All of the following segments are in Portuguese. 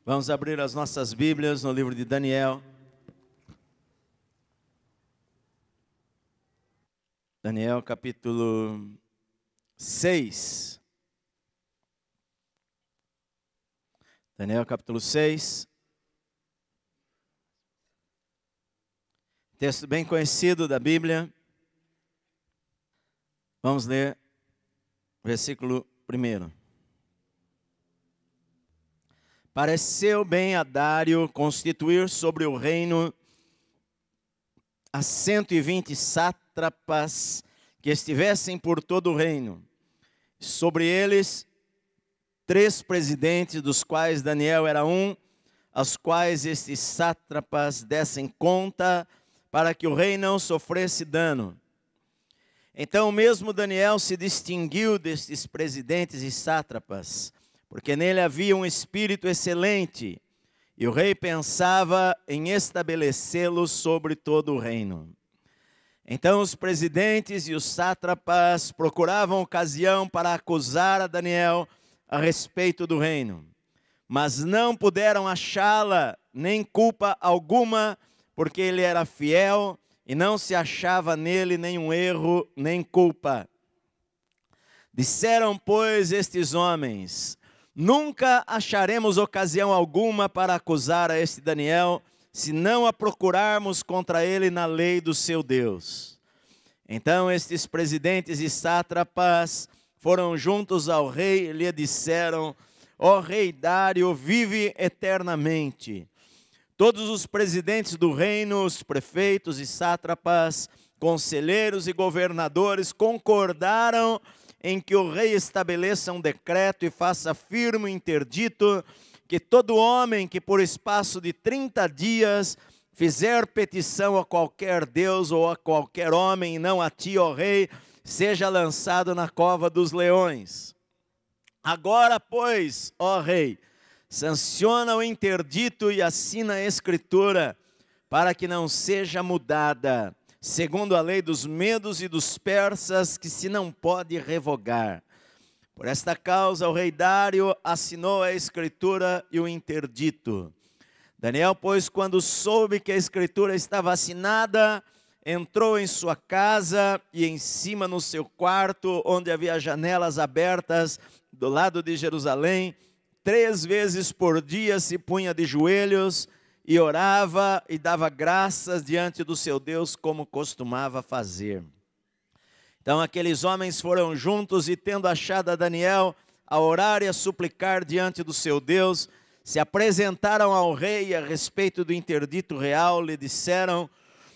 Vamos abrir as nossas Bíblias no livro de Daniel. Daniel capítulo 6. Daniel capítulo 6. Texto bem conhecido da Bíblia. Vamos ler o versículo 1. Pareceu bem a Dário constituir sobre o reino a 120 sátrapas que estivessem por todo o reino. Sobre eles, 3 presidentes, dos quais Daniel era um, aos quais estes sátrapas dessem conta, para que o rei não sofresse dano. Então mesmo Daniel se distinguiu destes presidentes e sátrapas, porque nele havia um espírito excelente, e o rei pensava em estabelecê-lo sobre todo o reino. Então os presidentes e os sátrapas procuravam ocasião para acusar a Daniel a respeito do reino, mas não puderam achá-la, nem culpa alguma, porque ele era fiel e não se achava nele nenhum erro, nem culpa. Disseram, pois, estes homens: nunca acharemos ocasião alguma para acusar a este Daniel, se não a procurarmos contra ele na lei do seu Deus. Então estes presidentes e sátrapas foram juntos ao rei e lhe disseram: ó rei Dário, vive eternamente. Todos os presidentes do reino, os prefeitos e sátrapas, conselheiros e governadores concordaram em que o rei estabeleça um decreto e faça firme o interdito que todo homem que por espaço de 30 dias fizer petição a qualquer Deus ou a qualquer homem, e não a ti, ó rei, seja lançado na cova dos leões. Agora, pois, ó rei, sanciona o interdito e assina a escritura, para que não seja mudada, segundo a lei dos medos e dos persas, que se não pode revogar. Por esta causa o rei Dário assinou a escritura e o interdito. Daniel, pois, quando soube que a escritura estava assinada, entrou em sua casa e em cima no seu quarto, onde havia janelas abertas do lado de Jerusalém, 3 vezes por dia se punha de joelhos e orava e dava graças diante do seu Deus, como costumava fazer. Então aqueles homens foram juntos e, tendo achado a Daniel a orar e a suplicar diante do seu Deus, se apresentaram ao rei e a respeito do interdito real lhe disseram: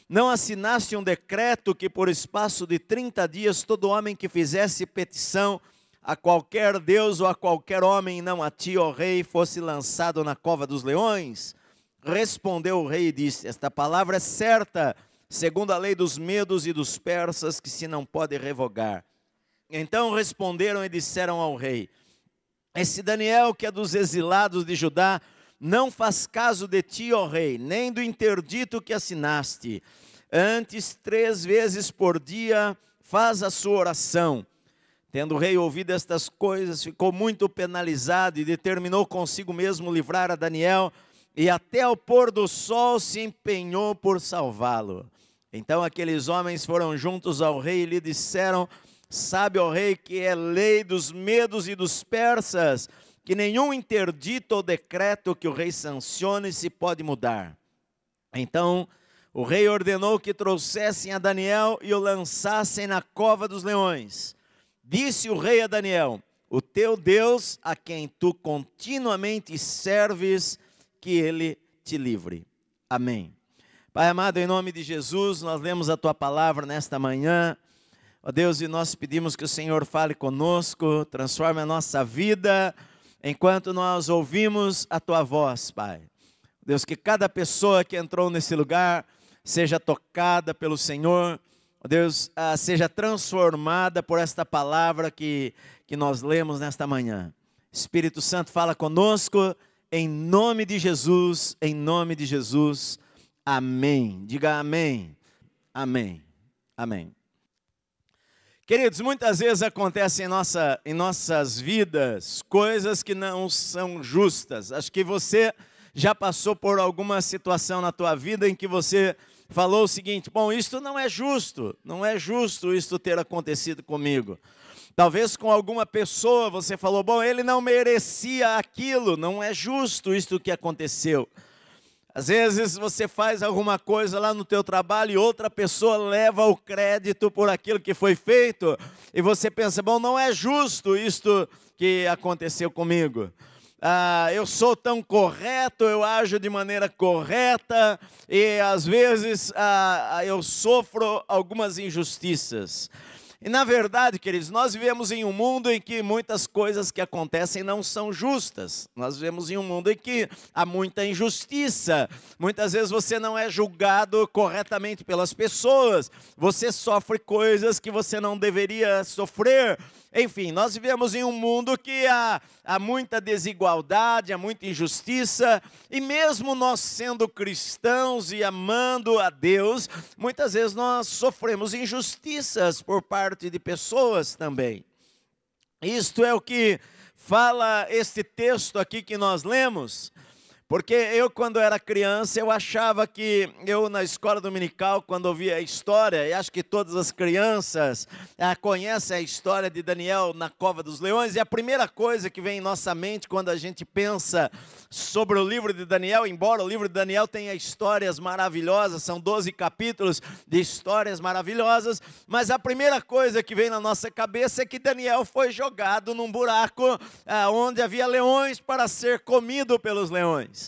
não assinaste um decreto que por espaço de 30 dias todo homem que fizesse petição a qualquer Deus ou a qualquer homem, não a ti, ó rei, fosse lançado na cova dos leões? Respondeu o rei e disse: esta palavra é certa, segundo a lei dos medos e dos persas, que se não pode revogar. Então responderam e disseram ao rei: esse Daniel, que é dos exilados de Judá, não faz caso de ti, ó rei, nem do interdito que assinaste. Antes, 3 vezes por dia faz a sua oração. Tendo o rei ouvido estas coisas, ficou muito penalizado e determinou consigo mesmo livrar a Daniel, e até ao pôr do sol se empenhou por salvá-lo. Então aqueles homens foram juntos ao rei e lhe disseram: sabe, ó rei, que é lei dos medos e dos persas, que nenhum interdito ou decreto que o rei sancione se pode mudar. Então o rei ordenou que trouxessem a Daniel e o lançassem na cova dos leões. Disse o rei a Daniel: o teu Deus, a quem tu continuamente serves, que ele te livre. Amém. Pai amado, em nome de Jesus, nós lemos a tua palavra nesta manhã. Ó Deus, e nós pedimos que o Senhor fale conosco, transforme a nossa vida, enquanto nós ouvimos a tua voz, Pai. Deus, que cada pessoa que entrou nesse lugar seja tocada pelo Senhor. Deus, seja transformada por esta palavra que nós lemos nesta manhã. Espírito Santo, fala conosco, em nome de Jesus, em nome de Jesus. Amém. Diga amém. Amém. Amém. Queridos, muitas vezes acontecem em nossas vidas coisas que não são justas. Acho que você já passou por alguma situação na tua vida em que você falou o seguinte: bom, isto não é justo isto ter acontecido comigo. Talvez com alguma pessoa você falou: bom, ele não merecia aquilo, não é justo isto que aconteceu. Às vezes você faz alguma coisa lá no teu trabalho e outra pessoa leva o crédito por aquilo que foi feito, e você pensa: bom, não é justo isto que aconteceu comigo. Eu sou tão correto, eu ajo de maneira correta, e às vezes eu sofro algumas injustiças. E na verdade, queridos, nós vivemos em um mundo em que muitas coisas que acontecem não são justas. Nós vivemos em um mundo em que há muita injustiça. Muitas vezes você não é julgado corretamente pelas pessoas. Você sofre coisas que você não deveria sofrer. Enfim, nós vivemos em um mundo que há muita desigualdade, há muita injustiça, e mesmo nós sendo cristãos e amando a Deus, muitas vezes nós sofremos injustiças por parte de pessoas também. Isto é o que fala este texto aqui que nós lemos. Porque eu, quando era criança, eu achava que eu, na escola dominical, quando ouvia a história, e acho que todas as crianças conhecem a história de Daniel na cova dos leões, e a primeira coisa que vem em nossa mente quando a gente pensa sobre o livro de Daniel, embora o livro de Daniel tenha histórias maravilhosas, são 12 capítulos de histórias maravilhosas, mas a primeira coisa que vem na nossa cabeça é que Daniel foi jogado num buraco onde havia leões para ser comido pelos leões.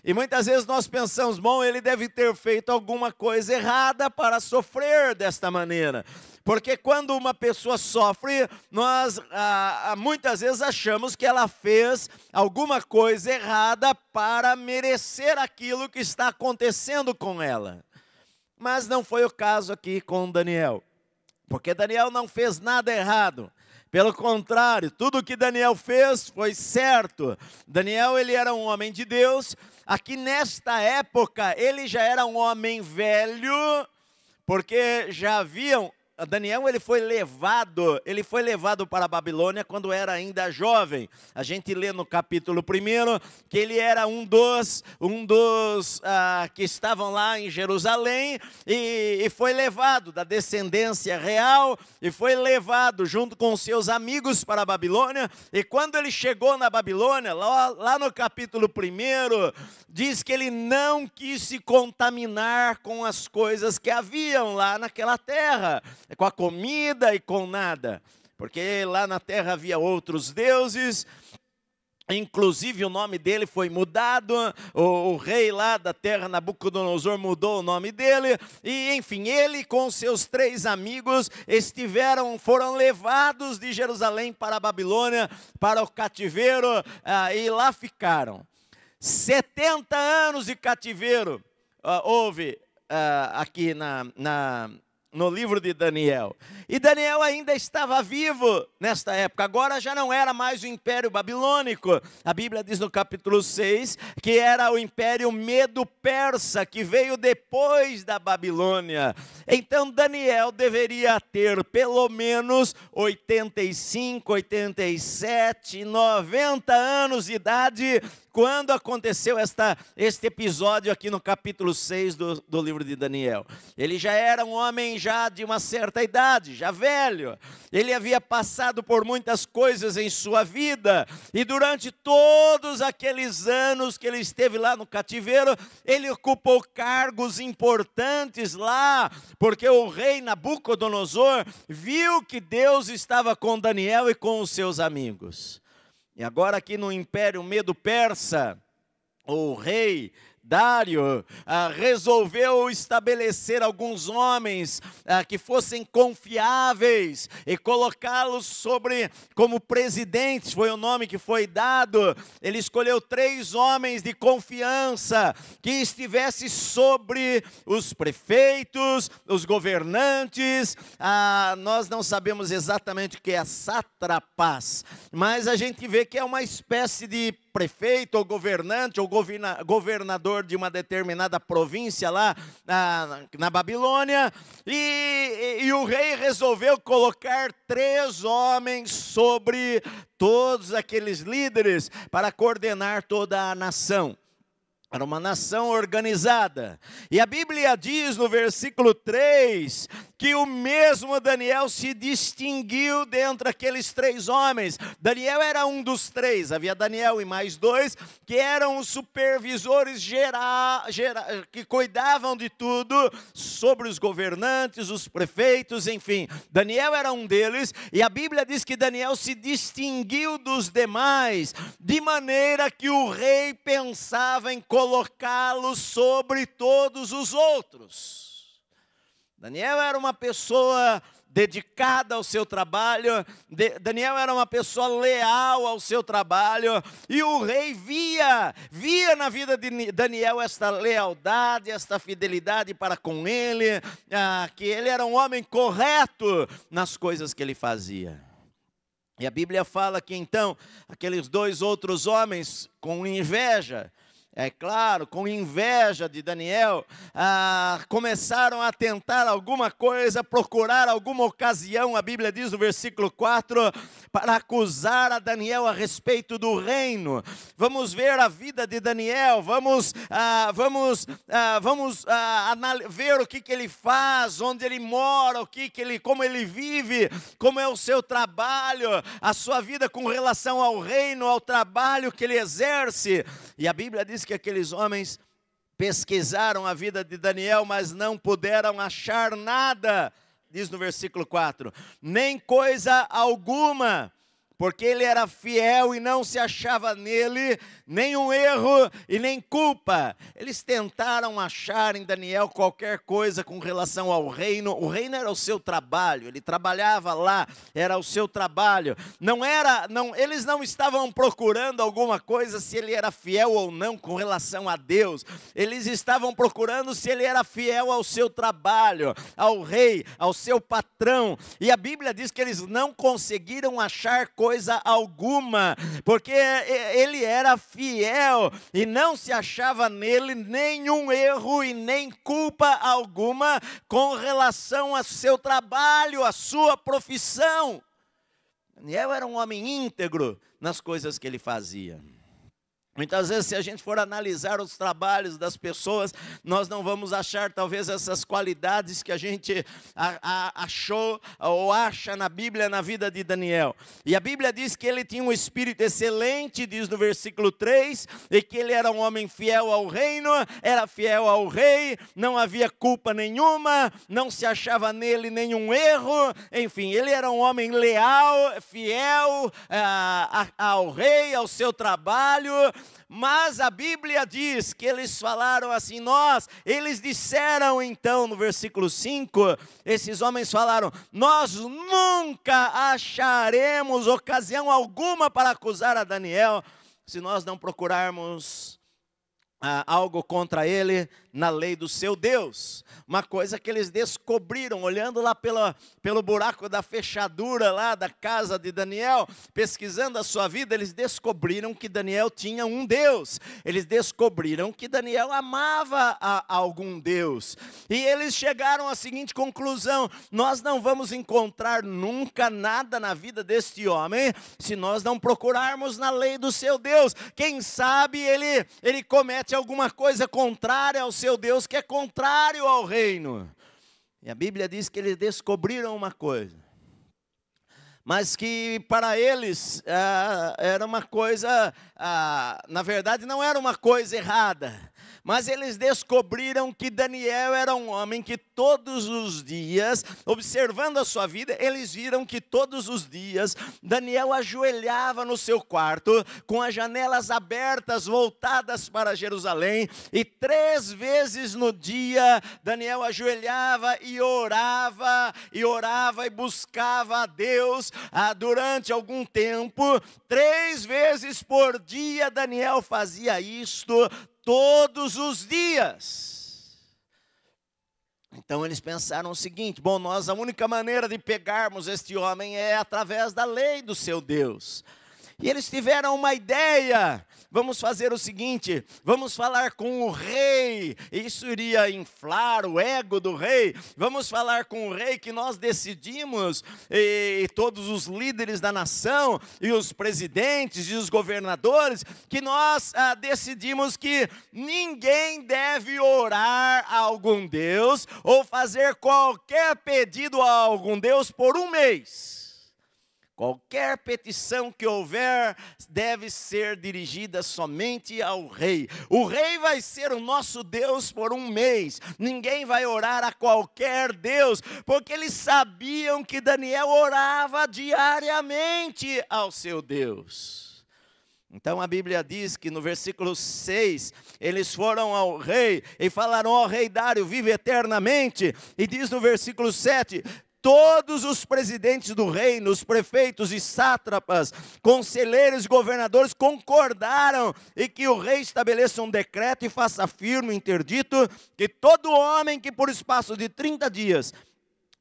E muitas vezes nós pensamos: bom, ele deve ter feito alguma coisa errada para sofrer desta maneira. Porque quando uma pessoa sofre, nós muitas vezes achamos que ela fez alguma coisa errada para merecer aquilo que está acontecendo com ela. Mas não foi o caso aqui com Daniel. Porque Daniel não fez nada errado. Pelo contrário, tudo que Daniel fez foi certo. Daniel, ele era um homem de Deus. Aqui nesta época, ele já era um homem velho, porque já haviam... Daniel, ele foi levado para a Babilônia quando era ainda jovem. A gente lê no capítulo 1 que ele era um dos que estavam lá em Jerusalém, e foi levado da descendência real, e foi levado junto com seus amigos para a Babilônia. E quando ele chegou na Babilônia, lá no capítulo 1, diz que ele não quis se contaminar com as coisas que haviam lá naquela terra, com a comida e com nada, porque lá na terra havia outros deuses. Inclusive o nome dele foi mudado, o rei lá da terra, Nabucodonosor, mudou o nome dele, e enfim, ele com seus 3 amigos foram levados de Jerusalém para a Babilônia, para o cativeiro, e lá ficaram. 70 anos de cativeiro houve aqui no livro de Daniel. E Daniel ainda estava vivo nesta época. Agora já não era mais o Império Babilônico. A Bíblia diz no capítulo 6 que era o Império Medo-Persa, que veio depois da Babilônia. Então Daniel deveria ter pelo menos 85, 87, 90 anos de idade quando aconteceu este episódio aqui no capítulo 6 do livro de Daniel. Ele já era um homem já de uma certa idade, já velho. Ele havia passado por muitas coisas em sua vida, e durante todos aqueles anos que ele esteve lá no cativeiro, ele ocupou cargos importantes lá, porque o rei Nabucodonosor viu que Deus estava com Daniel e com os seus amigos. E agora aqui no Império Medo-Persa, o rei Dário resolveu estabelecer alguns homens que fossem confiáveis e colocá-los como presidentes, foi o nome que foi dado. Ele escolheu 3 homens de confiança que estivessem sobre os prefeitos, os governantes. Nós não sabemos exatamente o que é sátrapas, mas a gente vê que é uma espécie de prefeito ou governante ou governador governador de uma determinada província lá na Babilônia, e o rei resolveu colocar 3 homens sobre todos aqueles líderes para coordenar toda a nação. Era uma nação organizada. E a Bíblia diz no versículo 3 que o mesmo Daniel se distinguiu dentre aqueles 3 homens. Daniel era um dos 3. Havia Daniel e mais 2 que eram os supervisores que cuidavam de tudo sobre os governantes, os prefeitos, enfim. Daniel era um deles. E a Bíblia diz que Daniel se distinguiu dos demais, de maneira que o rei pensava em colocá-lo sobre todos os outros. Daniel era uma pessoa dedicada ao seu trabalho, Daniel era uma pessoa leal ao seu trabalho, e o rei via na vida de Daniel esta lealdade, esta fidelidade para com ele, que ele era um homem correto nas coisas que ele fazia. E a Bíblia fala que então, aqueles 2 outros homens com inveja, é claro, com inveja de Daniel, começaram a tentar alguma coisa, procurar alguma ocasião, a Bíblia diz no versículo 4, para acusar a Daniel a respeito do reino. Vamos ver a vida de Daniel, vamos ver o que ele faz, onde ele mora, como ele vive, como é o seu trabalho, a sua vida com relação ao reino, ao trabalho que ele exerce. E a Bíblia diz que aqueles homens pesquisaram a vida de Daniel, mas não puderam achar nada, diz no versículo 4, nem coisa alguma, porque ele era fiel e não se achava nele nenhum erro e nem culpa. Eles tentaram achar em Daniel qualquer coisa com relação ao reino. O reino era o seu trabalho, ele trabalhava lá, era o seu trabalho. Eles não estavam procurando alguma coisa se ele era fiel ou não com relação a Deus. Eles estavam procurando se ele era fiel ao seu trabalho, ao rei, ao seu patrão. E a Bíblia diz que eles não conseguiram achar coisa alguma, porque ele era fiel e não se achava nele nenhum erro e nem culpa alguma com relação ao seu trabalho, à sua profissão. Daniel era um homem íntegro nas coisas que ele fazia. Muitas vezes, se a gente for analisar os trabalhos das pessoas, nós não vamos achar talvez essas qualidades que a gente achou ou acha na Bíblia, na vida de Daniel. E a Bíblia diz que ele tinha um espírito excelente, diz no versículo 3, e que ele era um homem fiel ao reino, era fiel ao rei, não havia culpa nenhuma, não se achava nele nenhum erro, enfim, ele era um homem leal, fiel ao rei, ao seu trabalho. Mas a Bíblia diz que eles falaram assim, eles disseram então no versículo 5, esses homens falaram, nós nunca acharemos ocasião alguma para acusar a Daniel, se nós não procurarmos algo contra ele na lei do seu Deus. Uma coisa que eles descobriram, olhando lá pelo buraco da fechadura lá da casa de Daniel, pesquisando a sua vida, eles descobriram que Daniel tinha um Deus. Eles descobriram que Daniel amava a algum Deus. E eles chegaram à seguinte conclusão, nós não vamos encontrar nunca nada na vida deste homem, se nós não procurarmos na lei do seu Deus. Quem sabe ele comete alguma coisa contrária ao seu Deus, que é contrário ao reino. E a Bíblia diz que eles descobriram uma coisa, mas que para eles era uma coisa, na verdade não era uma coisa errada, mas eles descobriram que Daniel era um homem que todos os dias, observando a sua vida, eles viram que todos os dias Daniel ajoelhava no seu quarto, com as janelas abertas, voltadas para Jerusalém, e 3 vezes no dia Daniel ajoelhava e orava e buscava a Deus durante algum tempo. 3 vezes por dia Daniel fazia isto, todos os dias. Então eles pensaram o seguinte, a única maneira de pegarmos este homem é através da lei do seu Deus. E eles tiveram uma ideia: vamos fazer o seguinte, vamos falar com o rei. Isso iria inflar o ego do rei. Vamos falar com o rei que nós decidimos, e todos os líderes da nação, e os presidentes e os governadores, que nós decidimos que ninguém deve orar a algum Deus, ou fazer qualquer pedido a algum Deus por um mês. Qualquer petição que houver deve ser dirigida somente ao rei. O rei vai ser o nosso Deus por um mês. Ninguém vai orar a qualquer Deus, porque eles sabiam que Daniel orava diariamente ao seu Deus. Então a Bíblia diz que no versículo 6, eles foram ao rei e falaram: ó rei Dário, vive eternamente. E diz no versículo 7, todos os presidentes do reino, os prefeitos e sátrapas, conselheiros e governadores concordaram e que o rei estabeleça um decreto e faça firme o interdito que todo homem que por espaço de 30 dias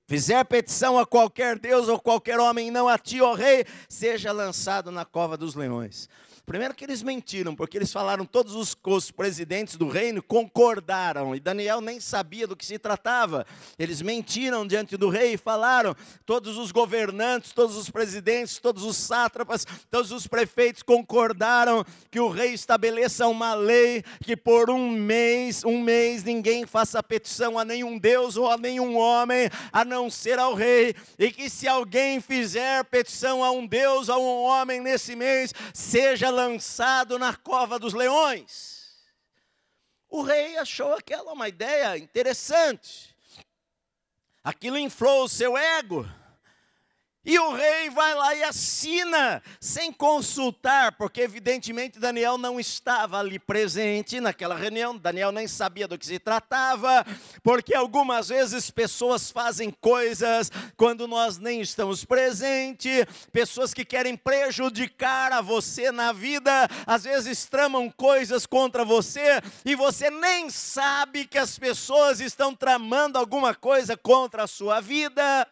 fizer petição a qualquer Deus ou qualquer homem, não a ti, ó rei, seja lançado na cova dos leões. Primeiro que eles mentiram, porque eles falaram, todos os presidentes do reino concordaram, e Daniel nem sabia do que se tratava. Eles mentiram diante do rei e falaram, todos os governantes, todos os presidentes, todos os sátrapas, todos os prefeitos concordaram que o rei estabeleça uma lei que por um mês ninguém faça petição a nenhum Deus ou a nenhum homem, a não ser ao rei, e que se alguém fizer petição a um Deus, a um homem nesse mês, seja lançado na cova dos leões. O rei achou aquela uma ideia interessante. Aquilo inflou o seu ego. E o rei vai lá e assina, sem consultar, porque evidentemente Daniel não estava ali presente naquela reunião. Daniel nem sabia do que se tratava, porque algumas vezes pessoas fazem coisas quando nós nem estamos presentes. Pessoas que querem prejudicar a você na vida, às vezes tramam coisas contra você, e você nem sabe que as pessoas estão tramando alguma coisa contra a sua vida.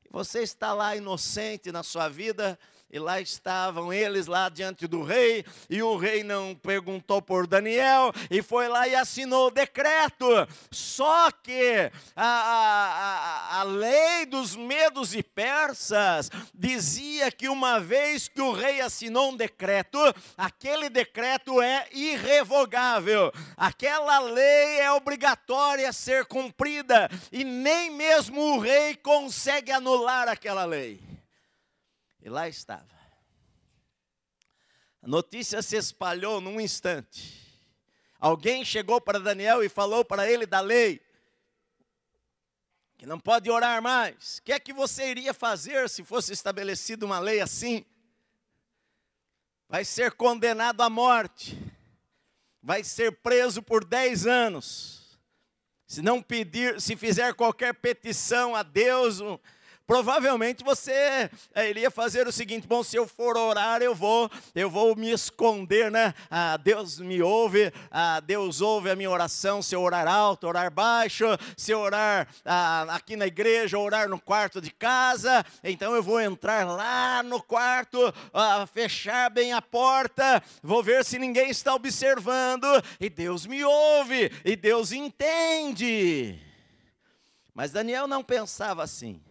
Você está lá inocente na sua vida, e lá estavam eles lá diante do rei, e o rei não perguntou por Daniel, e foi lá e assinou o decreto. Só que a lei dos medos e persas dizia que uma vez que o rei assinou um decreto, aquele decreto é irrevogável, aquela lei é obrigatória a ser cumprida, e nem mesmo o rei consegue anular aquela lei. E lá estava. A notícia se espalhou num instante. Alguém chegou para Daniel e falou para ele da lei, que não pode orar mais. O que é que você iria fazer se fosse estabelecida uma lei assim? Vai ser condenado à morte. Vai ser preso por 10 anos. Se fizer qualquer petição a Deus, provavelmente você iria fazer o seguinte: bom, se eu for orar, eu vou me esconder, né? Deus me ouve, Deus ouve a minha oração, se eu orar alto, orar baixo, se eu orar aqui na igreja, orar no quarto de casa, então eu vou entrar lá no quarto, fechar bem a porta, vou ver se ninguém está observando, e Deus me ouve, e Deus entende. Mas Daniel não pensava assim.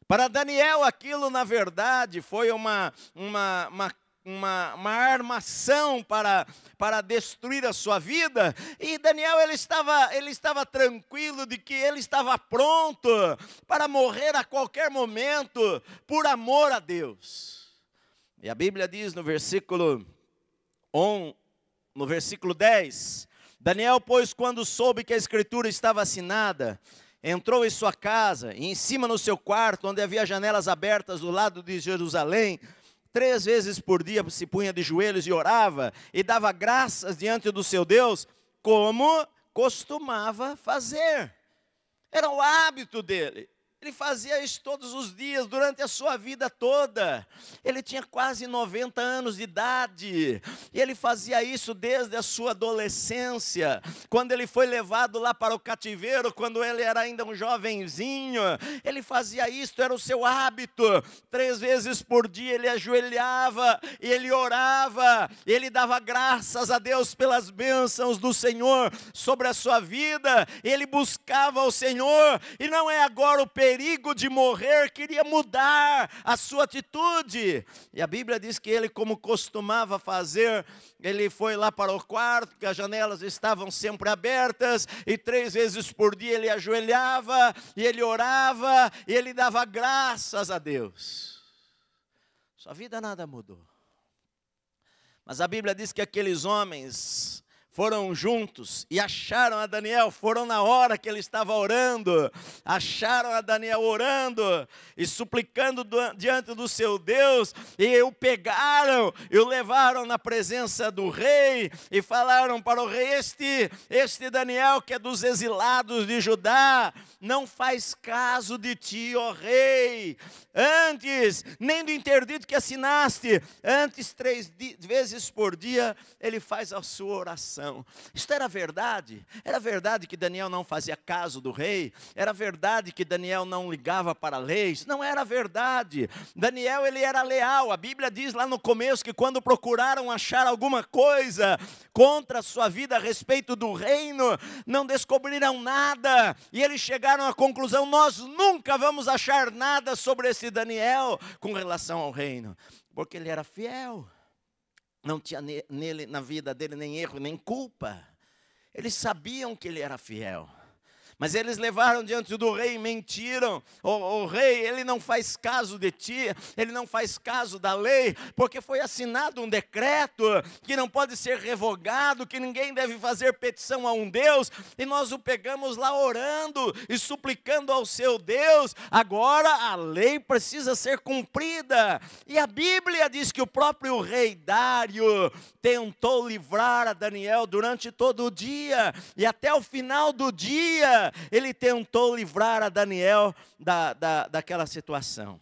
Para Daniel, aquilo na verdade foi uma armação para destruir a sua vida. E Daniel ele estava tranquilo de que ele estava pronto para morrer a qualquer momento por amor a Deus. E a Bíblia diz no versículo 10, Daniel, pois, quando soube que a escritura estava assinada, entrou em sua casa, e em cima no seu quarto, onde havia janelas abertas do lado de Jerusalém, 3 vezes por dia se punha de joelhos e orava, e dava graças diante do seu Deus, como costumava fazer. Era o hábito dele. Ele fazia isso todos os dias, durante a sua vida toda. Ele tinha quase 90 anos de idade. E ele fazia isso desde a sua adolescência. Quando ele foi levado lá para o cativeiro, quando ele era ainda um jovenzinho. Ele fazia isso, era o seu hábito. 3 vezes por dia ele ajoelhava, e ele orava, e ele dava graças a Deus pelas bênçãos do Senhor sobre a sua vida. Ele buscava o Senhor, e não é agora o perigo de morrer queria mudar a sua atitude. E a Bíblia diz que ele, como costumava fazer, ele foi lá para o quarto, que as janelas estavam sempre abertas, e 3 vezes por dia ele ajoelhava, e ele orava, e ele dava graças a Deus. Sua vida nada mudou. Mas a Bíblia diz que aqueles homens foram juntos e acharam a Daniel, foram na hora que ele estava orando, acharam a Daniel orando e suplicando diante do seu Deus, e o pegaram e o levaram na presença do rei, e falaram para o rei: este Daniel, que é dos exilados de Judá, não faz caso de ti, ó rei, antes, nem do interdito que assinaste, antes 3 vezes por dia, ele faz a sua oração. Isto era verdade que Daniel não fazia caso do rei, era verdade que Daniel não ligava para leis, não era verdade. Daniel, ele era leal. A Bíblia diz lá no começo que quando procuraram achar alguma coisa contra a sua vida a respeito do reino, não descobriram nada, e eles chegaram à conclusão: nós nunca vamos achar nada sobre esse Daniel com relação ao reino, porque ele era fiel. Não tinha nele, na vida dele, nem erro, nem culpa. Eles sabiam que ele era fiel. Mas eles levaram diante do rei e mentiram. O rei, ele não faz caso de ti, ele não faz caso da lei, porque foi assinado um decreto que não pode ser revogado, que ninguém deve fazer petição a um Deus, e nós o pegamos lá orando e suplicando ao seu Deus. Agora a lei precisa ser cumprida. E a Bíblia diz que o próprio rei Dário tentou livrar a Daniel durante todo o dia, e até o final do dia ele tentou livrar a Daniel daquela situação.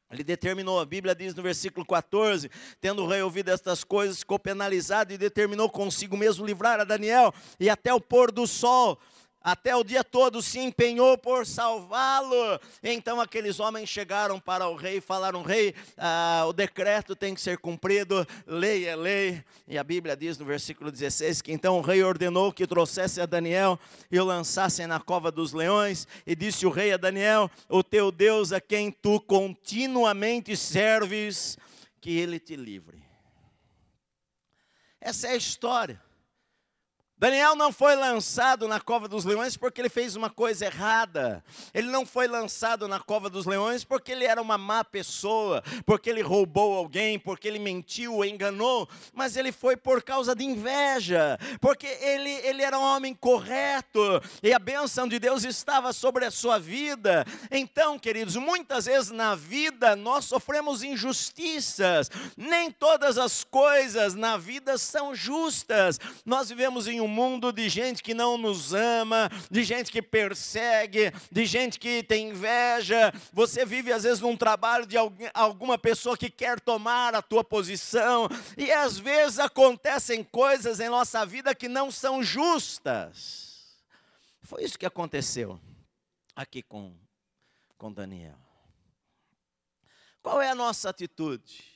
Ele determinou, a Bíblia diz no versículo 14, tendo o rei ouvido estas coisas, ficou penalizado e determinou consigo mesmo livrar a Daniel, e até o pôr do sol, até o dia todo se empenhou por salvá-lo. Então aqueles homens chegaram para o rei e falaram: rei, o decreto tem que ser cumprido, lei é lei. E a Bíblia diz no versículo 16 que então o rei ordenou que trouxesse a Daniel e o lançassem na cova dos leões. E disse o rei a Daniel: o teu Deus, a quem tu continuamente serves, que ele te livre. Essa é a história. Daniel não foi lançado na cova dos leões porque ele fez uma coisa errada. Ele não foi lançado na cova dos leões porque ele era uma má pessoa, porque ele roubou alguém, porque ele mentiu, enganou. Mas ele foi por causa de inveja, porque ele era um homem correto, e a bênção de Deus estava sobre a sua vida. Então, queridos, muitas vezes na vida nós sofremos injustiças. Nem todas as coisas na vida são justas. Nós vivemos em um mundo de gente que não nos ama, de gente que persegue, de gente que tem inveja. Você vive às vezes num trabalho de alguma pessoa que quer tomar a tua posição, e às vezes acontecem coisas em nossa vida que não são justas. Foi isso que aconteceu aqui com Daniel. Qual é a nossa atitude?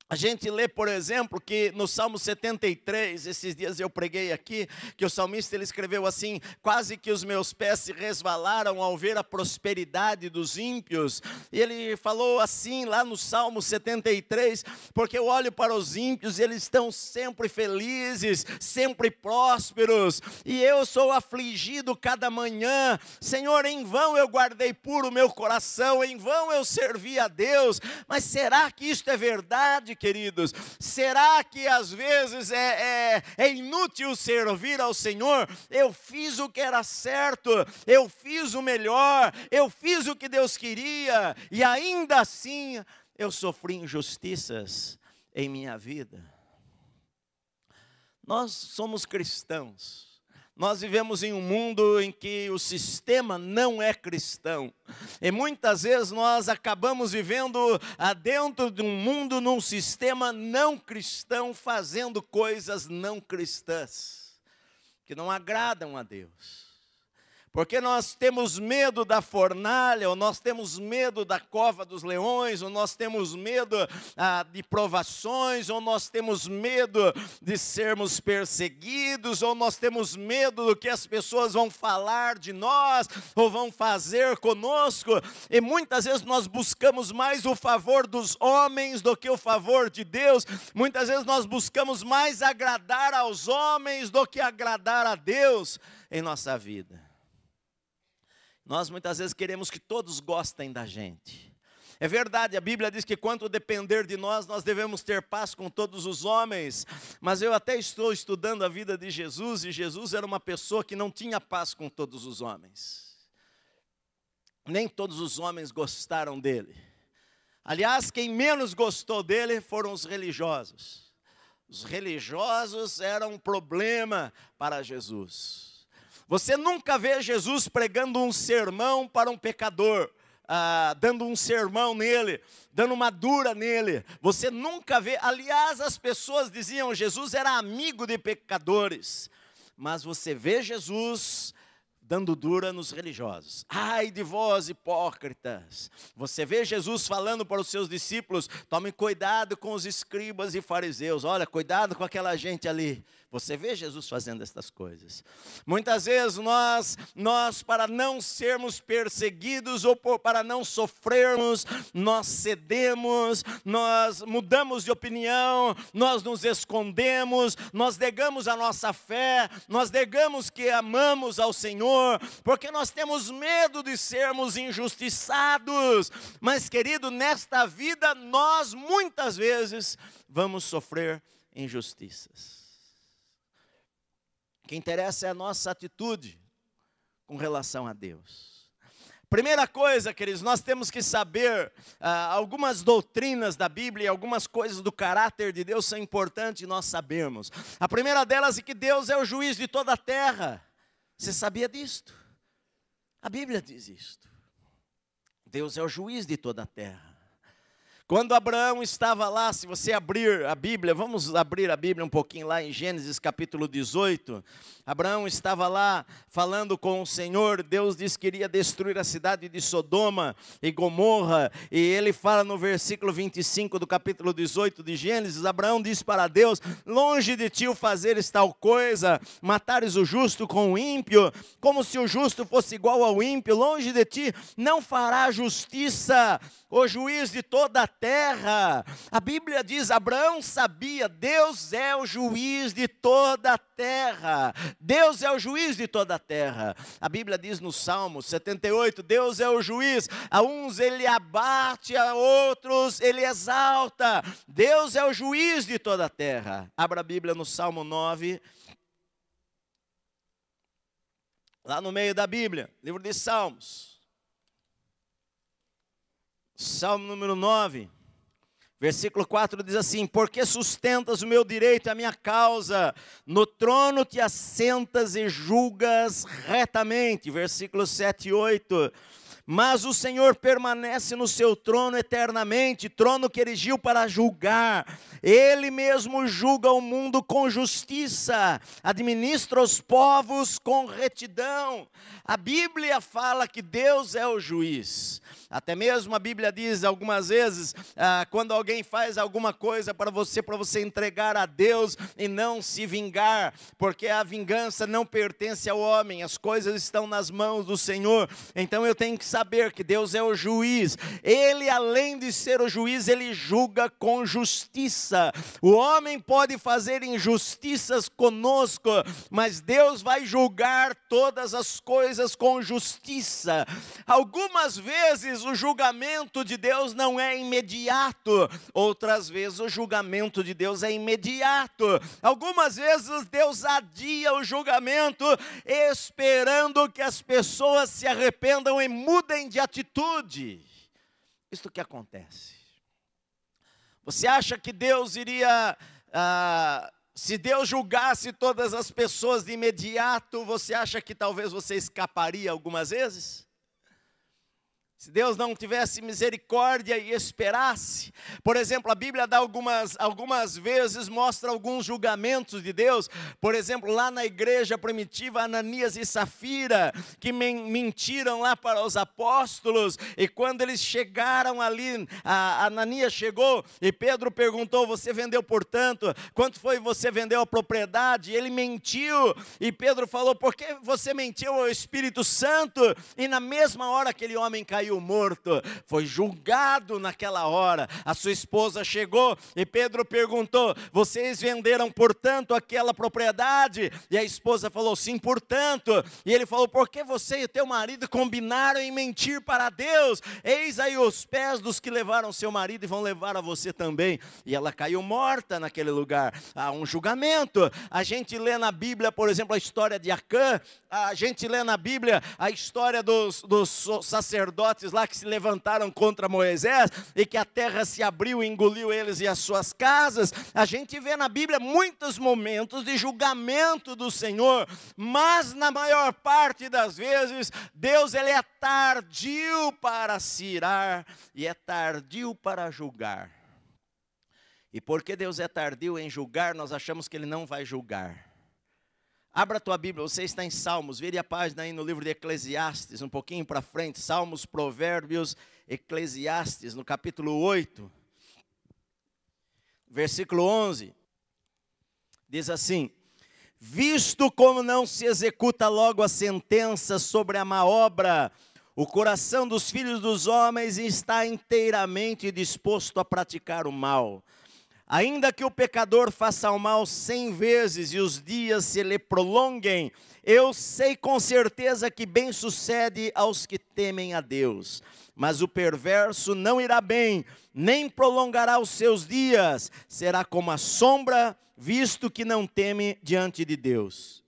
A gente lê, por exemplo, que no Salmo 73, esses dias eu preguei aqui, que o salmista ele escreveu assim: quase que os meus pés se resvalaram ao ver a prosperidade dos ímpios. E ele falou assim lá no Salmo 73, porque eu olho para os ímpios e eles estão sempre felizes, sempre prósperos, e eu sou afligido cada manhã. Senhor, em vão eu guardei puro o meu coração, em vão eu servi a Deus. Mas será que isto é verdade, queridos? Será que às vezes é inútil servir ao Senhor? Eu fiz o que era certo, eu fiz o melhor, eu fiz o que Deus queria, e ainda assim eu sofri injustiças em minha vida. Nós somos cristãos, Nós vivemos em um mundo em que o sistema não é cristão. E muitas vezes nós acabamos vivendo dentro de um mundo, num sistema não cristão, fazendo coisas não cristãs, que não agradam a Deus. Porque nós temos medo da fornalha, ou nós temos medo da cova dos leões, ou nós temos medo de provações, ou nós temos medo de sermos perseguidos, ou nós temos medo do que as pessoas vão falar de nós, ou vão fazer conosco. E muitas vezes nós buscamos mais o favor dos homens do que o favor de Deus. Muitas vezes nós buscamos mais agradar aos homens do que agradar a Deus em nossa vida. Nós muitas vezes queremos que todos gostem da gente. É verdade, a Bíblia diz que quanto depender de nós, nós devemos ter paz com todos os homens. Mas eu até estou estudando a vida de Jesus, e Jesus era uma pessoa que não tinha paz com todos os homens. Nem todos os homens gostaram dele. Aliás, quem menos gostou dele foram os religiosos. Os religiosos eram um problema para Jesus. Você nunca vê Jesus pregando um sermão para um pecador, dando um sermão nele, dando uma dura nele. Você nunca vê, aliás, as pessoas diziam, Jesus era amigo de pecadores. Mas você vê Jesus dando dura nos religiosos. Ai de vós, hipócritas! Você vê Jesus falando para os seus discípulos, tomem cuidado com os escribas e fariseus. Olha, cuidado com aquela gente ali. Você vê Jesus fazendo estas coisas. Muitas vezes nós para não sermos perseguidos ou para não sofrermos, nós cedemos, nós mudamos de opinião, nós nos escondemos, nós negamos a nossa fé, nós negamos que amamos ao Senhor, porque nós temos medo de sermos injustiçados. Mas, querido, nesta vida nós muitas vezes vamos sofrer injustiças. O que interessa é a nossa atitude com relação a Deus. Primeira coisa, queridos, nós temos que saber algumas doutrinas da Bíblia, algumas coisas do caráter de Deus são importantes nós sabermos. A primeira delas é que Deus é o juiz de toda a terra. Você sabia disto? A Bíblia diz isto. Deus é o juiz de toda a terra. Quando Abraão estava lá, se você abrir a Bíblia, vamos abrir a Bíblia um pouquinho lá em Gênesis capítulo 18. Abraão estava lá falando com o Senhor, Deus disse que iria destruir a cidade de Sodoma e Gomorra. E ele fala no versículo 25 do capítulo 18 de Gênesis, Abraão disse para Deus, longe de ti o fazeres tal coisa, matares o justo com o ímpio, como se o justo fosse igual ao ímpio, longe de ti não fará justiça, o juiz de toda a terra. A Bíblia diz, Abraão sabia, Deus é o juiz de toda a terra. Deus é o juiz de toda a terra. A Bíblia diz no Salmo 78, Deus é o juiz. A uns ele abate, a outros ele exalta. Deus é o juiz de toda a terra. Abra a Bíblia no Salmo 9. Lá no meio da Bíblia, livro de Salmos. Salmo número 9, versículo 4 diz assim, porque sustentas o meu direito e a minha causa, no trono te assentas e julgas retamente. Versículo 7 e 8, mas o Senhor permanece no seu trono eternamente, trono que erigiu para julgar. Ele mesmo julga o mundo com justiça, administra os povos com retidão. A Bíblia fala que Deus é o juiz. Até mesmo a Bíblia diz algumas vezes, quando alguém faz alguma coisa para você entregar a Deus e não se vingar, porque a vingança não pertence ao homem, as coisas estão nas mãos do Senhor. Então eu tenho que saber que Deus é o juiz. Ele, além de ser o juiz, ele julga com justiça. O homem pode fazer injustiças conosco, mas Deus vai julgar todas as coisas com justiça. Algumas vezes o julgamento de Deus não é imediato, outras vezes o julgamento de Deus é imediato. Algumas vezes Deus adia o julgamento, esperando que as pessoas se arrependam e mudem de atitude. Isto que acontece. Você acha que Deus iria se Deus julgasse todas as pessoas de imediato, você acha que talvez você escaparia algumas vezes? Se Deus não tivesse misericórdia e esperasse, por exemplo, a Bíblia dá algumas vezes, mostra alguns julgamentos de Deus, por exemplo, lá na igreja primitiva, Ananias e Safira, que mentiram lá para os apóstolos, e quando eles chegaram ali, Ananias chegou, e Pedro perguntou, você vendeu por tanto? Quanto foi você vendeu a propriedade? E ele mentiu, e Pedro falou, por que você mentiu ao Espírito Santo? E na mesma hora aquele homem caiu morto, foi julgado naquela hora. A sua esposa chegou e Pedro perguntou, vocês venderam portanto aquela propriedade? E a esposa falou, sim, portanto. E ele falou, por que você e teu marido combinaram em mentir para Deus? Eis aí os pés dos que levaram seu marido e vão levar a você também. E ela caiu morta naquele lugar. Há um julgamento. A gente lê na Bíblia, por exemplo, a história de Acã. A gente lê na Bíblia a história dos sacerdotes lá que se levantaram contra Moisés e que a terra se abriu e engoliu eles e as suas casas. A gente vê na Bíblia muitos momentos de julgamento do Senhor, mas na maior parte das vezes Deus ele é tardio para se irar e é tardio para julgar. E porque Deus é tardio em julgar, nós achamos que ele não vai julgar. Abra a tua Bíblia, você está em Salmos, vire a página aí no livro de Eclesiastes, um pouquinho para frente, Salmos, Provérbios, Eclesiastes, no capítulo 8, versículo 11, diz assim, visto como não se executa logo a sentença sobre a má obra, o coração dos filhos dos homens está inteiramente disposto a praticar o mal. Ainda que o pecador faça o mal 100 vezes e os dias se lhe prolonguem, eu sei com certeza que bem sucede aos que temem a Deus. Mas o perverso não irá bem, nem prolongará os seus dias, será como a sombra, visto que não teme diante de Deus.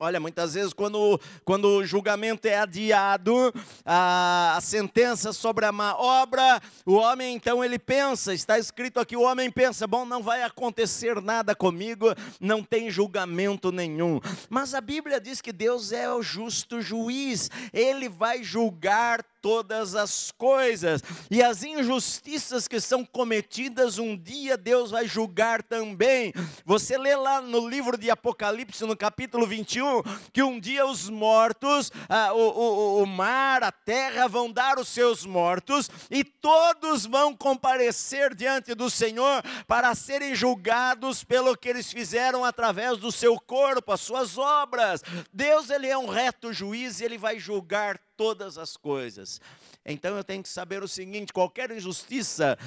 Olha, muitas vezes quando o julgamento é adiado, a sentença sobre a má obra, o homem então ele pensa, está escrito aqui, o homem pensa, bom, não vai acontecer nada comigo, não tem julgamento nenhum. Mas a Bíblia diz que Deus é o justo juiz, ele vai julgar todas as coisas, e as injustiças que são cometidas, um dia Deus vai julgar também. Você lê lá no livro de Apocalipse, no capítulo 21, que um dia os mortos, o mar, a terra vão dar os seus mortos, e todos vão comparecer diante do Senhor, para serem julgados pelo que eles fizeram através do seu corpo, as suas obras. Deus ele é um reto juiz, e ele vai julgar todas as coisas. Então eu tenho que saber o seguinte, qualquer injustiça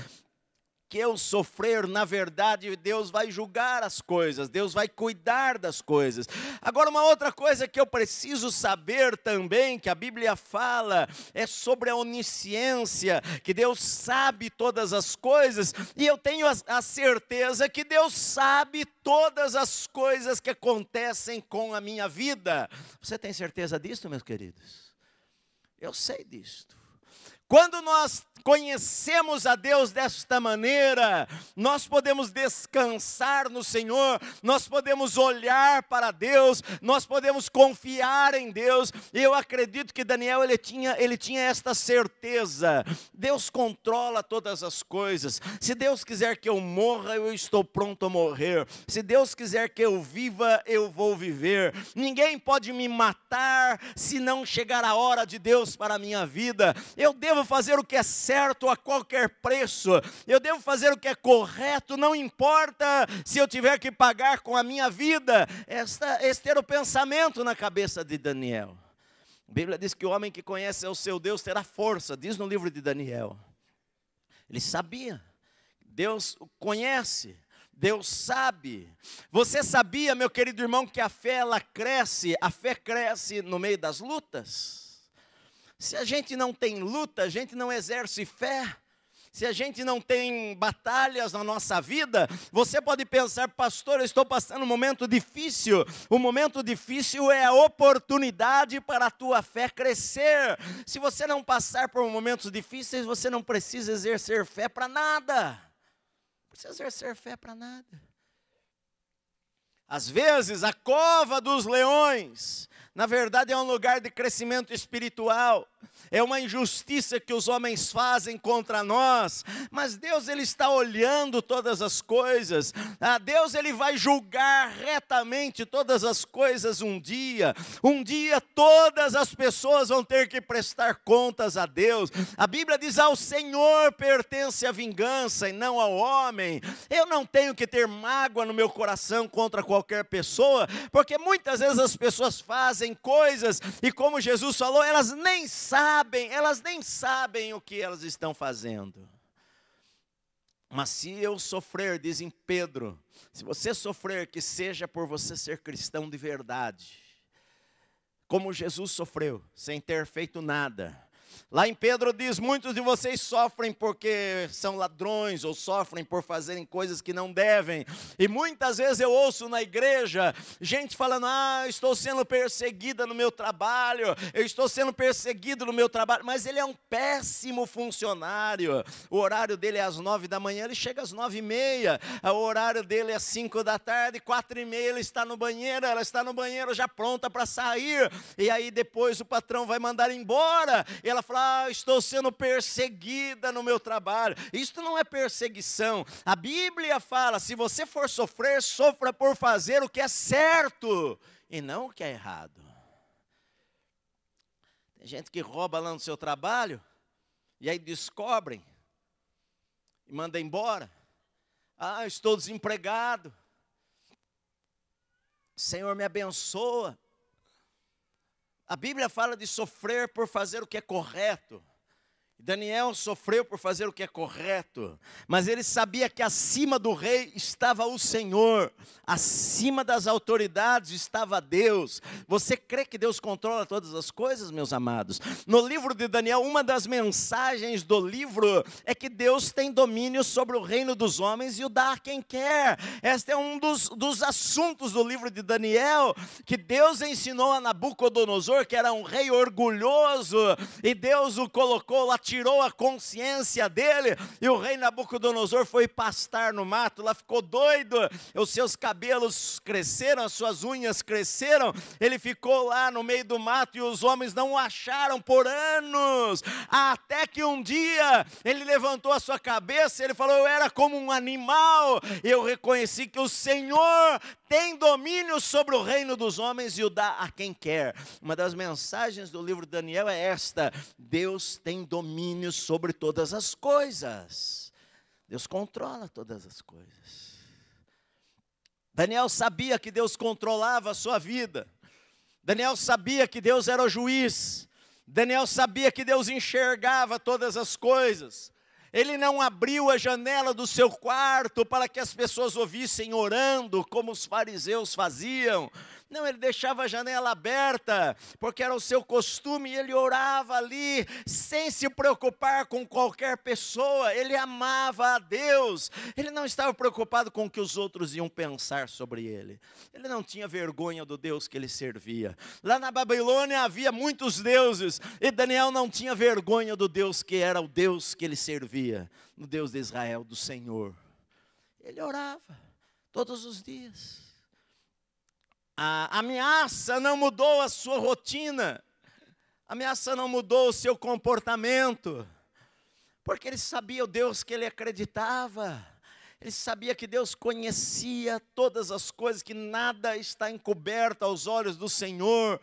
que eu sofrer, na verdade, Deus vai julgar as coisas, Deus vai cuidar das coisas. Agora, uma outra coisa que eu preciso saber também, que a Bíblia fala, é sobre a onisciência, que Deus sabe todas as coisas, e eu tenho a certeza que Deus sabe todas as coisas que acontecem com a minha vida. Você tem certeza disso, meus queridos? Eu sei disto. Quando nós conhecemos a Deus desta maneira, nós podemos descansar no Senhor, nós podemos olhar para Deus, nós podemos confiar em Deus. E eu acredito que Daniel ele tinha esta certeza: Deus controla todas as coisas. Se Deus quiser que eu morra, eu estou pronto a morrer. Se Deus quiser que eu viva, eu vou viver. Ninguém pode me matar se não chegar a hora de Deus para a minha vida. Eu devo fazer o que é certo a qualquer preço, eu devo fazer o que é correto, não importa se eu tiver que pagar com a minha vida. Este era o pensamento na cabeça de Daniel. A Bíblia diz que o homem que conhece o seu Deus terá força, diz no livro de Daniel. Ele sabia, Deus o conhece, Deus sabe. Você sabia, meu querido irmão, que a fé ela cresce, a fé cresce no meio das lutas? Se a gente não tem luta, a gente não exerce fé. Se a gente não tem batalhas na nossa vida, você pode pensar, pastor, eu estou passando um momento difícil. O momento difícil é a oportunidade para a tua fé crescer. Se você não passar por momentos difíceis, você não precisa exercer fé para nada. Não precisa exercer fé para nada. Às vezes, a cova dos leões, na verdade, é um lugar de crescimento espiritual. É uma injustiça que os homens fazem contra nós, mas Deus, Ele está olhando todas as coisas. Deus, Ele vai julgar retamente todas as coisas um dia. Um dia todas as pessoas vão ter que prestar contas a Deus. A Bíblia diz: ao Senhor pertence a vingança e não ao homem. Eu não tenho que ter mágoa no meu coração contra qualquer pessoa, porque muitas vezes as pessoas fazem coisas e, como Jesus falou, elas nem sabem o que elas estão fazendo. Mas se eu sofrer, diz em Pedro, se você sofrer, que seja por você ser cristão de verdade, como Jesus sofreu, sem ter feito nada. Lá em Pedro diz: muitos de vocês sofrem porque são ladrões, ou sofrem por fazerem coisas que não devem. E muitas vezes eu ouço na igreja gente falando: estou sendo perseguida no meu trabalho, eu estou sendo perseguido no meu trabalho. Mas ele é um péssimo funcionário. O horário dele é às 9 da manhã, ele chega às 9h30. O horário dele é às 5 da tarde, 4h30 ele está no banheiro, ela está no banheiro já pronta para sair. E aí depois o patrão vai mandar embora. E ela fala: estou sendo perseguida no meu trabalho. Isto não é perseguição. A Bíblia fala: se você for sofrer, sofra por fazer o que é certo e não o que é errado. Tem gente que rouba lá no seu trabalho e aí descobrem e manda embora. Estou desempregado, Senhor, me abençoa. A Bíblia fala de sofrer por fazer o que é correto. Daniel sofreu por fazer o que é correto, mas ele sabia que acima do rei estava o Senhor, acima das autoridades estava Deus. Você crê que Deus controla todas as coisas, meus amados? No livro de Daniel, uma das mensagens do livro é que Deus tem domínio sobre o reino dos homens e o dá a quem quer. Este é um dos assuntos do livro de Daniel, que Deus ensinou a Nabucodonosor, que era um rei orgulhoso, e Deus o colocou lá, tirou a consciência dele, e o rei Nabucodonosor foi pastar no mato, lá ficou doido, os seus cabelos cresceram, as suas unhas cresceram, ele ficou lá no meio do mato, e os homens não o acharam por anos, até que um dia, ele levantou a sua cabeça, ele falou: eu era como um animal, e eu reconheci que o Senhor tem domínio sobre o reino dos homens e o dá a quem quer. Uma das mensagens do livro de Daniel é esta: Deus tem domínio sobre todas as coisas. Deus controla todas as coisas. Daniel sabia que Deus controlava a sua vida. Daniel sabia que Deus era o juiz. Daniel sabia que Deus enxergava todas as coisas. Ele não abriu a janela do seu quarto para que as pessoas ouvissem orando, como os fariseus faziam. Não, ele deixava a janela aberta, porque era o seu costume, e ele orava ali, sem se preocupar com qualquer pessoa. Ele amava a Deus, ele não estava preocupado com o que os outros iam pensar sobre ele. Ele não tinha vergonha do Deus que ele servia. Lá na Babilônia havia muitos deuses, e Daniel não tinha vergonha do Deus que era o Deus que ele servia, o Deus de Israel, do Senhor. Ele orava todos os dias. A ameaça não mudou a sua rotina, a ameaça não mudou o seu comportamento, porque ele sabia o Deus que ele acreditava, ele sabia que Deus conhecia todas as coisas, que nada está encoberto aos olhos do Senhor.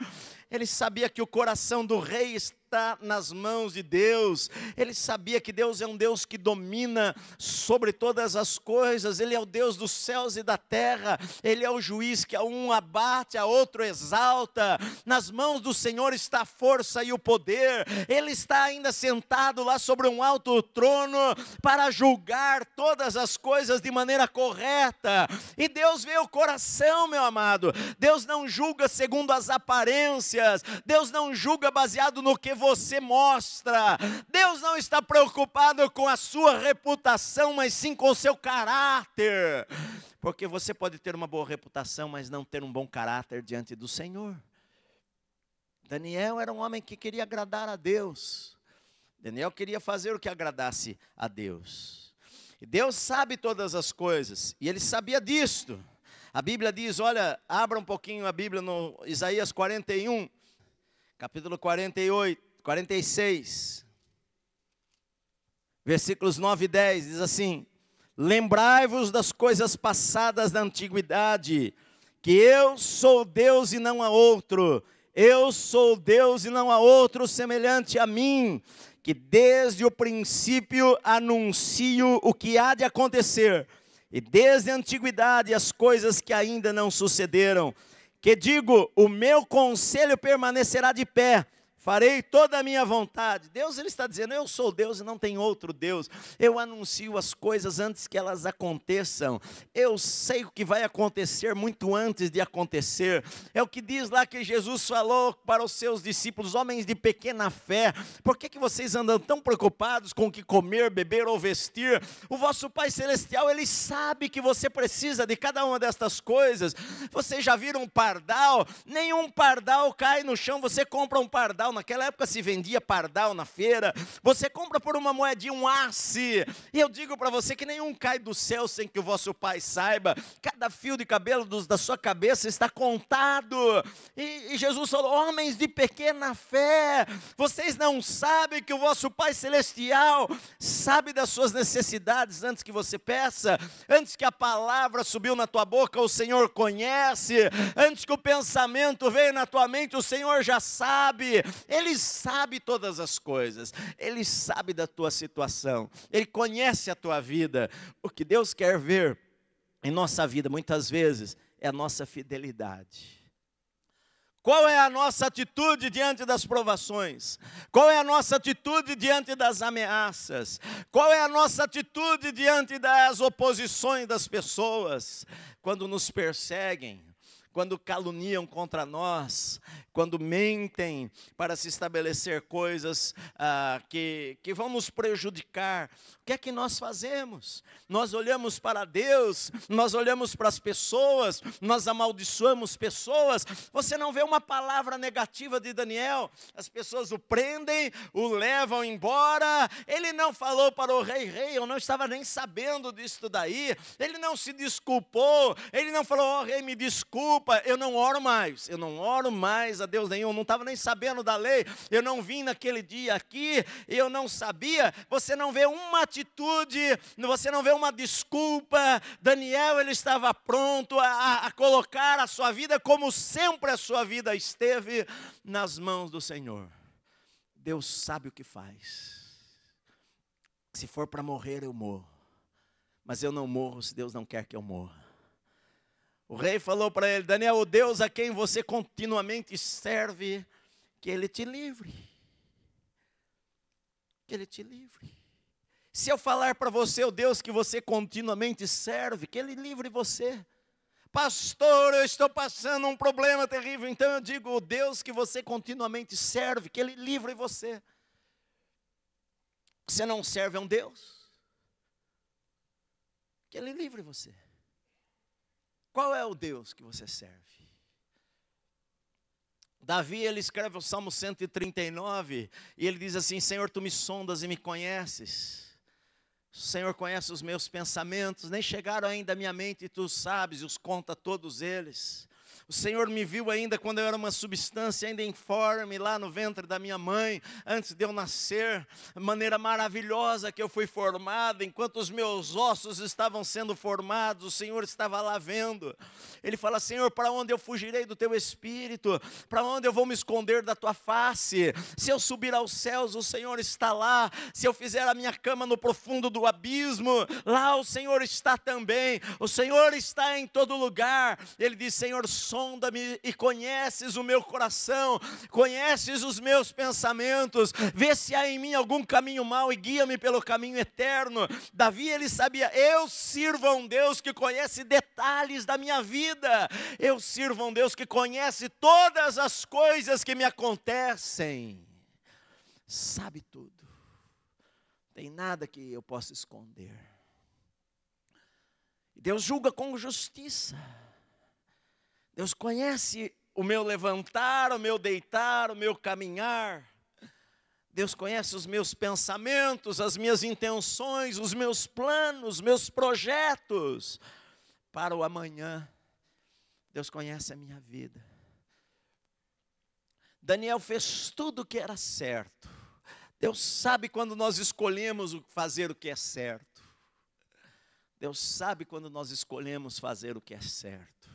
Ele sabia que o coração do rei está nas mãos de Deus. Ele sabia que Deus é um Deus que domina sobre todas as coisas. Ele é o Deus dos céus e da terra. Ele é o juiz que a um abate, a outro exalta. Nas mãos do Senhor está a força e o poder. Ele está ainda sentado lá sobre um alto trono para julgar todas as coisas de maneira correta. E Deus vê o coração, meu amado. Deus não julga segundo as aparências. Deus não julga baseado no que você mostra. Deus não está preocupado com a sua reputação, mas sim com o seu caráter. Porque você pode ter uma boa reputação, mas não ter um bom caráter diante do Senhor. Daniel era um homem que queria agradar a Deus. Daniel queria fazer o que agradasse a Deus. E Deus sabe todas as coisas, e ele sabia disto. A Bíblia diz, olha, abra um pouquinho a Bíblia no Isaías 41, capítulo 48, 46, versículos 9 e 10, diz assim: lembrai-vos das coisas passadas da antiguidade, que eu sou Deus e não há outro, eu sou Deus e não há outro semelhante a mim, que desde o princípio anuncio o que há de acontecer, e desde a antiguidade as coisas que ainda não sucederam, que digo, o meu conselho permanecerá de pé, farei toda a minha vontade. Deus, ele está dizendo, eu sou Deus e não tem outro Deus. Eu anuncio as coisas antes que elas aconteçam. Eu sei o que vai acontecer muito antes de acontecer. É o que diz lá que Jesus falou para os seus discípulos, homens de pequena fé. Por que vocês andam tão preocupados com o que comer, beber ou vestir? O vosso Pai Celestial, ele sabe que você precisa de cada uma destas coisas. Vocês já viram um pardal? Nenhum pardal cai no chão. Você compra um pardal, naquela época se vendia pardal na feira, você compra por uma moedinha, um asse, e eu digo para você que nenhum cai do céu sem que o vosso Pai saiba, cada fio de cabelo da sua cabeça está contado, e Jesus falou, homens de pequena fé, vocês não sabem que o vosso Pai Celestial sabe das suas necessidades antes que você peça, antes que a palavra subiu na tua boca, o Senhor conhece, antes que o pensamento veio na tua mente, o Senhor já sabe. Ele sabe todas as coisas, Ele sabe da tua situação, Ele conhece a tua vida. O que Deus quer ver em nossa vida, muitas vezes, é a nossa fidelidade. Qual é a nossa atitude diante das provações? Qual é a nossa atitude diante das ameaças? Qual é a nossa atitude diante das oposições das pessoas? Quando nos perseguem, quando caluniam contra nós, quando mentem para se estabelecer coisas que vão nos prejudicar, o que é que nós fazemos? Nós olhamos para Deus, nós olhamos para as pessoas, nós amaldiçoamos pessoas. Você não vê uma palavra negativa de Daniel, as pessoas o prendem, o levam embora, ele não falou para o rei, eu não estava nem sabendo disso daí, ele não se desculpou, ele não falou, rei, me desculpa, eu não oro mais a Deus nenhum, não estava nem sabendo da lei, eu não vim naquele dia aqui, eu não sabia. Você não vê uma atitude, você não vê uma desculpa. Daniel, ele estava pronto a colocar a sua vida, como sempre a sua vida esteve, nas mãos do Senhor. Deus sabe o que faz. Se for para morrer, eu morro, mas eu não morro se Deus não quer que eu morra. O rei falou para ele, Daniel, o Deus a quem você continuamente serve, que Ele te livre. Que Ele te livre. Se eu falar para você o Deus que você continuamente serve, que Ele livre você. Pastor, eu estou passando um problema terrível, então eu digo, o Deus que você continuamente serve, que Ele livre você. Você não serve a um Deus? Que Ele livre você. Qual é o Deus que você serve? Davi, ele escreve o Salmo 139, e ele diz assim, Senhor, Tu me sondas e me conheces. O Senhor conhece os meus pensamentos, nem chegaram ainda à minha mente, e Tu sabes, e os conta todos eles. O Senhor me viu ainda quando eu era uma substância ainda informe, lá no ventre da minha mãe, antes de eu nascer, maneira maravilhosa que eu fui formado, enquanto os meus ossos estavam sendo formados, o Senhor estava lá vendo. Ele fala, Senhor, para onde eu fugirei do Teu Espírito? Para onde eu vou me esconder da Tua face? Se eu subir aos céus, o Senhor está lá. Se eu fizer a minha cama no profundo do abismo, lá o Senhor está também. O Senhor está em todo lugar. Ele diz, Senhor, sonda-me e conheces o meu coração, conheces os meus pensamentos, vê se há em mim algum caminho mau e guia-me pelo caminho eterno. Davi, ele sabia, eu sirvo a um Deus que conhece detalhes da minha vida, eu sirvo a um Deus que conhece todas as coisas que me acontecem, sabe tudo, não tem nada que eu possa esconder. Deus julga com justiça. Deus conhece o meu levantar, o meu deitar, o meu caminhar. Deus conhece os meus pensamentos, as minhas intenções, os meus planos, meus projetos para o amanhã. Deus conhece a minha vida. Daniel fez tudo o que era certo. Deus sabe quando nós escolhemos fazer o que é certo. Deus sabe quando nós escolhemos fazer o que é certo.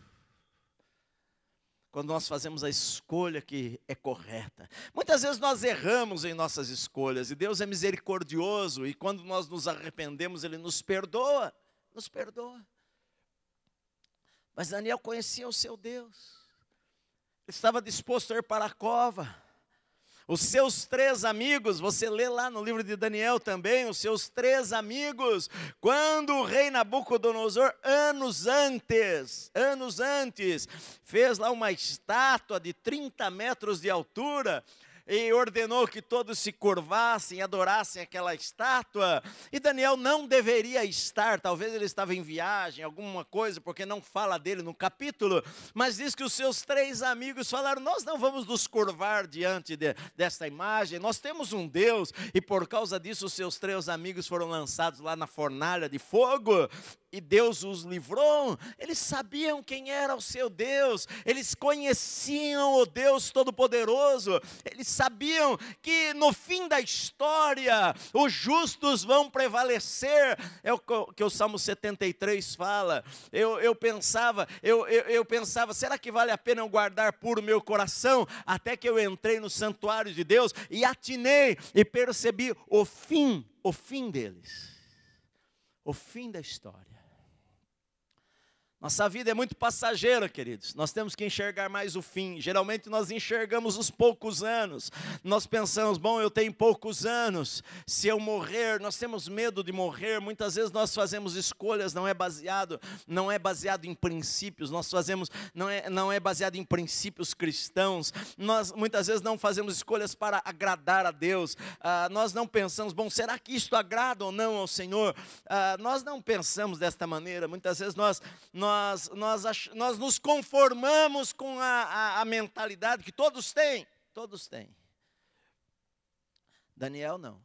Quando nós fazemos a escolha que é correta. Muitas vezes nós erramos em nossas escolhas, e Deus é misericordioso, e quando nós nos arrependemos, Ele nos perdoa. Nos perdoa. Mas Daniel conhecia o seu Deus. Ele estava disposto a ir para a cova. Os seus 3 amigos, você lê lá no livro de Daniel também, os seus 3 amigos, quando o rei Nabucodonosor, anos antes, fez lá uma estátua de 30 metros de altura, e ordenou que todos se curvassem, adorassem aquela estátua, e Daniel não deveria estar, talvez ele estava em viagem, alguma coisa, porque não fala dele no capítulo, mas diz que os seus 3 amigos falaram, nós não vamos nos curvar diante desta imagem, nós temos um Deus, e por causa disso os seus 3 amigos foram lançados lá na fornalha de fogo, e Deus os livrou. Eles sabiam quem era o seu Deus, eles conheciam o Deus Todo-Poderoso, eles sabiam que no fim da história, os justos vão prevalecer, é o que o Salmo 73 fala. Eu pensava, será que vale a pena eu guardar puro meu coração? Até que eu entrei no santuário de Deus, e atinei, e percebi o fim deles, o fim da história. Nossa vida é muito passageira, queridos. Nós temos que enxergar mais o fim. Geralmente nós enxergamos os poucos anos. Nós pensamos, bom, eu tenho poucos anos. Se eu morrer, nós temos medo de morrer. Muitas vezes nós fazemos escolhas, não é baseado em princípios. Nós fazemos, não é baseado em princípios cristãos. Nós muitas vezes não fazemos escolhas para agradar a Deus. Nós não pensamos, bom, será que isto agrada ou não ao Senhor? Nós não pensamos desta maneira. Muitas vezes nós nos conformamos com a mentalidade que todos têm. Daniel não,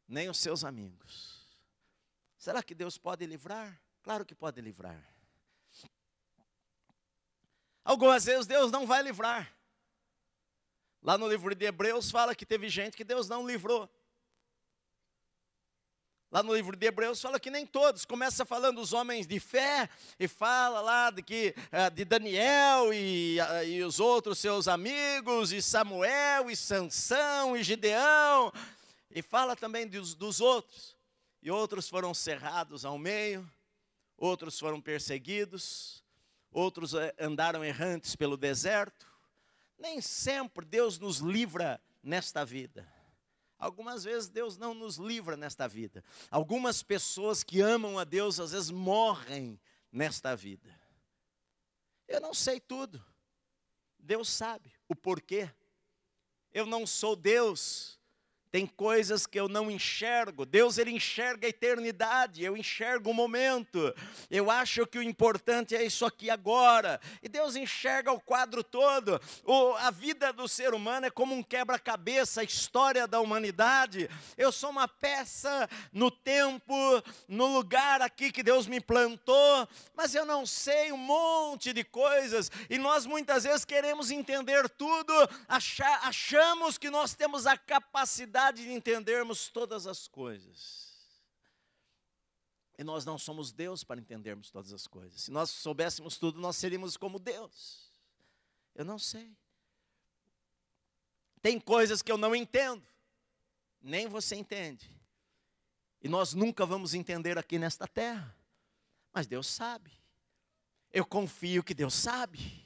nem os seus amigos. Será que Deus pode livrar? Claro que pode livrar. Algumas vezes Deus não vai livrar. Lá no livro de Hebreus fala que teve gente que Deus não livrou. Lá no livro de Hebreus fala que nem todos, começa falando dos homens de fé, e fala lá de Daniel e os outros seus amigos, e Samuel, e Sansão, e Gideão, e fala também dos outros. E outros foram cerrados ao meio, outros foram perseguidos, outros andaram errantes pelo deserto. Nem sempre Deus nos livra nesta vida. Algumas vezes Deus não nos livra nesta vida. Algumas pessoas que amam a Deus, às vezes morrem nesta vida. Eu não sei tudo. Deus sabe o porquê. Eu não sou Deus. Tem coisas que eu não enxergo. Deus, Ele enxerga a eternidade, eu enxergo o momento. Eu acho que o importante é isso aqui agora. E Deus enxerga o quadro todo. A vida do ser humano é como um quebra-cabeça, a história da humanidade. Eu sou uma peça no tempo, no lugar aqui que Deus me plantou, mas eu não sei um monte de coisas. E nós muitas vezes queremos entender tudo, achamos que nós temos a capacidade de entendermos todas as coisas. E nós não somos Deus para entendermos todas as coisas. Se nós soubéssemos tudo, nós seríamos como Deus. Eu não sei. Tem coisas que eu não entendo. Nem você entende. E nós nunca vamos entender aqui nesta terra. Mas Deus sabe. Eu confio que Deus sabe.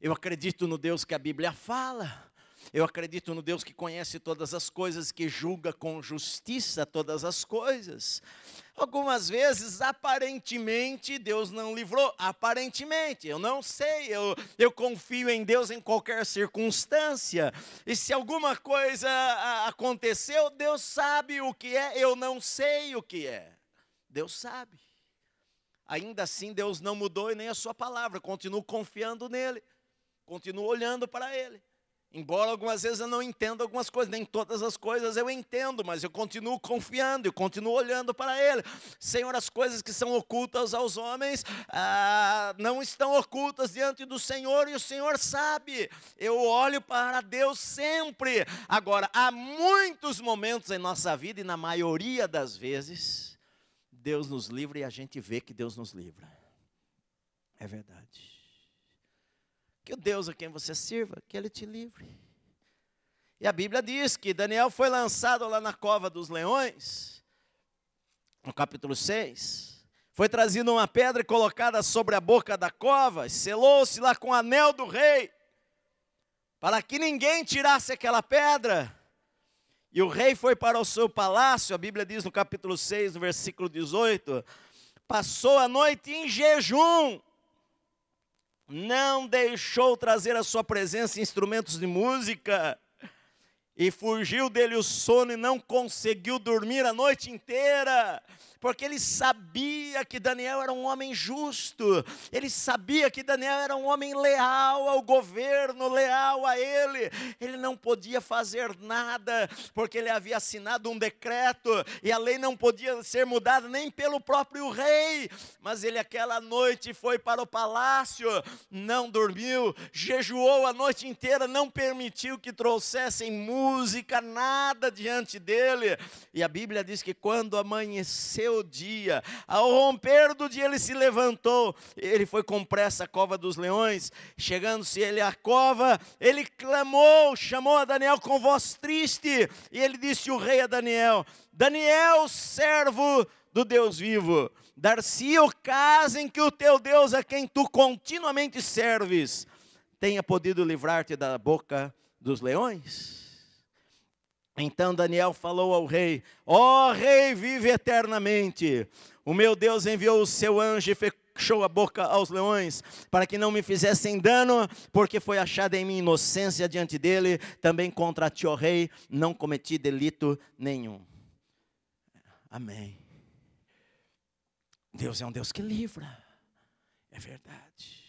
Eu acredito no Deus que a Bíblia fala. Eu acredito no Deus que conhece todas as coisas, que julga com justiça todas as coisas. Algumas vezes, aparentemente, Deus não livrou. Aparentemente, eu não sei. Eu confio em Deus em qualquer circunstância. E se alguma coisa aconteceu, Deus sabe o que é. Eu não sei o que é. Deus sabe. Ainda assim, Deus não mudou e nem a sua palavra. Continuo confiando nele. Continuo olhando para ele. Embora algumas vezes eu não entenda algumas coisas, nem todas as coisas eu entendo, mas eu continuo confiando, eu continuo olhando para Ele. Senhor, as coisas que são ocultas aos homens, não estão ocultas diante do Senhor, e o Senhor sabe. Eu olho para Deus sempre. Agora, há muitos momentos em nossa vida, e na maioria das vezes, Deus nos livra e a gente vê que Deus nos livra. É verdade. Que o Deus a quem você sirva, que Ele te livre. E a Bíblia diz que Daniel foi lançado lá na cova dos leões, no capítulo 6. Foi trazida uma pedra e colocada sobre a boca da cova, selou-se lá com o anel do rei, para que ninguém tirasse aquela pedra. E o rei foi para o seu palácio, a Bíblia diz no capítulo 6, no versículo 18, passou a noite em jejum, não deixou trazer à sua presença instrumentos de música, e fugiu dele o sono e não conseguiu dormir a noite inteira, porque ele sabia que Daniel era um homem justo, ele sabia que Daniel era um homem leal ao governo, leal a ele não podia fazer nada, porque ele havia assinado um decreto, e a lei não podia ser mudada nem pelo próprio rei, mas ele aquela noite foi para o palácio, não dormiu, jejuou a noite inteira, não permitiu que trouxessem música, nada diante dele, e a Bíblia diz que quando amanheceu o dia, ao romper do dia ele se levantou, ele foi com pressa à cova dos leões, chegando-se ele à cova, ele clamou, chamou a Daniel com voz triste, e ele disse o rei a Daniel, Daniel, servo do Deus vivo, dar-se o caso em que o teu Deus, a quem tu continuamente serves, tenha podido livrar-te da boca dos leões? Então Daniel falou ao rei, ó rei, vive eternamente, o meu Deus enviou o seu anjo e fechou a boca aos leões, para que não me fizessem dano, porque foi achada em mim inocência diante dele, também contra ti, ó rei, não cometi delito nenhum. Amém. Deus é um Deus que livra, é verdade.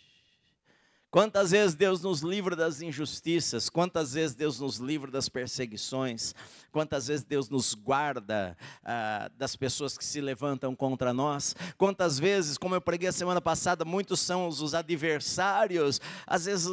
Quantas vezes Deus nos livra das injustiças, quantas vezes Deus nos livra das perseguições, quantas vezes Deus nos guarda das pessoas que se levantam contra nós, quantas vezes, como eu preguei a semana passada, muitos são os adversários, às vezes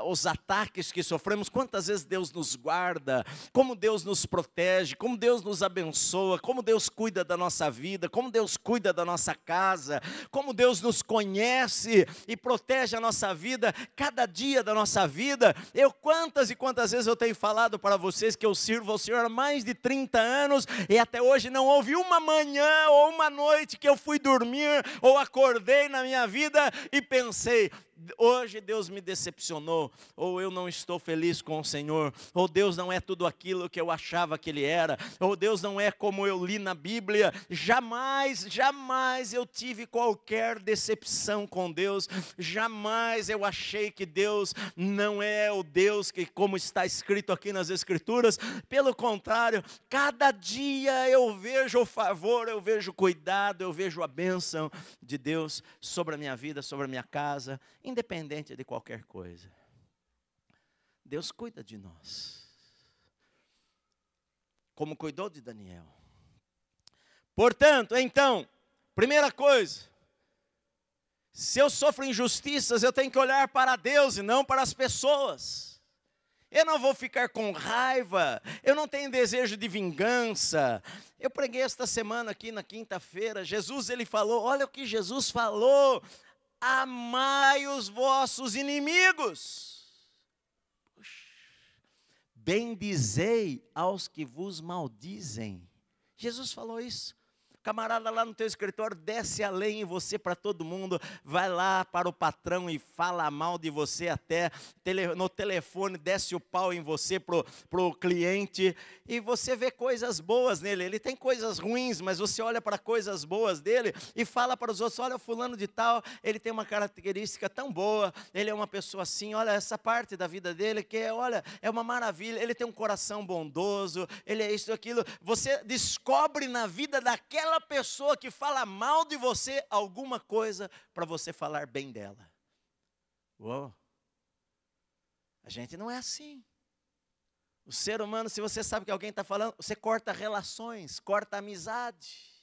os ataques que sofremos, quantas vezes Deus nos guarda, como Deus nos protege, como Deus nos abençoa, como Deus cuida da nossa vida, como Deus cuida da nossa casa, como Deus nos conhece e protege a nossa vida, cada dia da nossa vida. Quantas e quantas vezes eu tenho falado para vocês que eu sirvo ao Senhor há mais de 30 anos e até hoje não houve uma manhã ou uma noite que eu fui dormir ou acordei na minha vida e pensei, hoje Deus me decepcionou, ou eu não estou feliz com o Senhor, ou Deus não é tudo aquilo que eu achava que Ele era, ou Deus não é como eu li na Bíblia. Jamais, jamais eu tive qualquer decepção com Deus, jamais eu achei que Deus não é o Deus que, como está escrito aqui nas Escrituras, pelo contrário, cada dia eu vejo o favor, eu vejo o cuidado, eu vejo a bênção de Deus sobre a minha vida, sobre a minha casa, independente de qualquer coisa. Deus cuida de nós, como cuidou de Daniel. Portanto, então, primeira coisa, se eu sofro injustiças, eu tenho que olhar para Deus e não para as pessoas. Eu não vou ficar com raiva, eu não tenho desejo de vingança. Eu preguei esta semana aqui na quinta-feira, Jesus ele falou, olha o que Jesus falou, amai os vossos inimigos, bendizei aos que vos maldizem. Jesus falou isso. Camarada lá no teu escritório, desce a lei em você para todo mundo, vai lá para o patrão e fala mal de você até, no telefone desce o pau em você para o cliente, e você vê coisas boas nele, ele tem coisas ruins, mas você olha para coisas boas dele e fala para os outros, olha o fulano de tal, ele tem uma característica tão boa, ele é uma pessoa assim, olha essa parte da vida dele que olha, é uma maravilha, ele tem um coração bondoso, ele é isso, aquilo, você descobre na vida daquela pessoa que fala mal de você, alguma coisa para você falar bem dela. Uou. A gente não é assim. O ser humano, se você sabe que alguém está falando, você corta relações, corta amizade.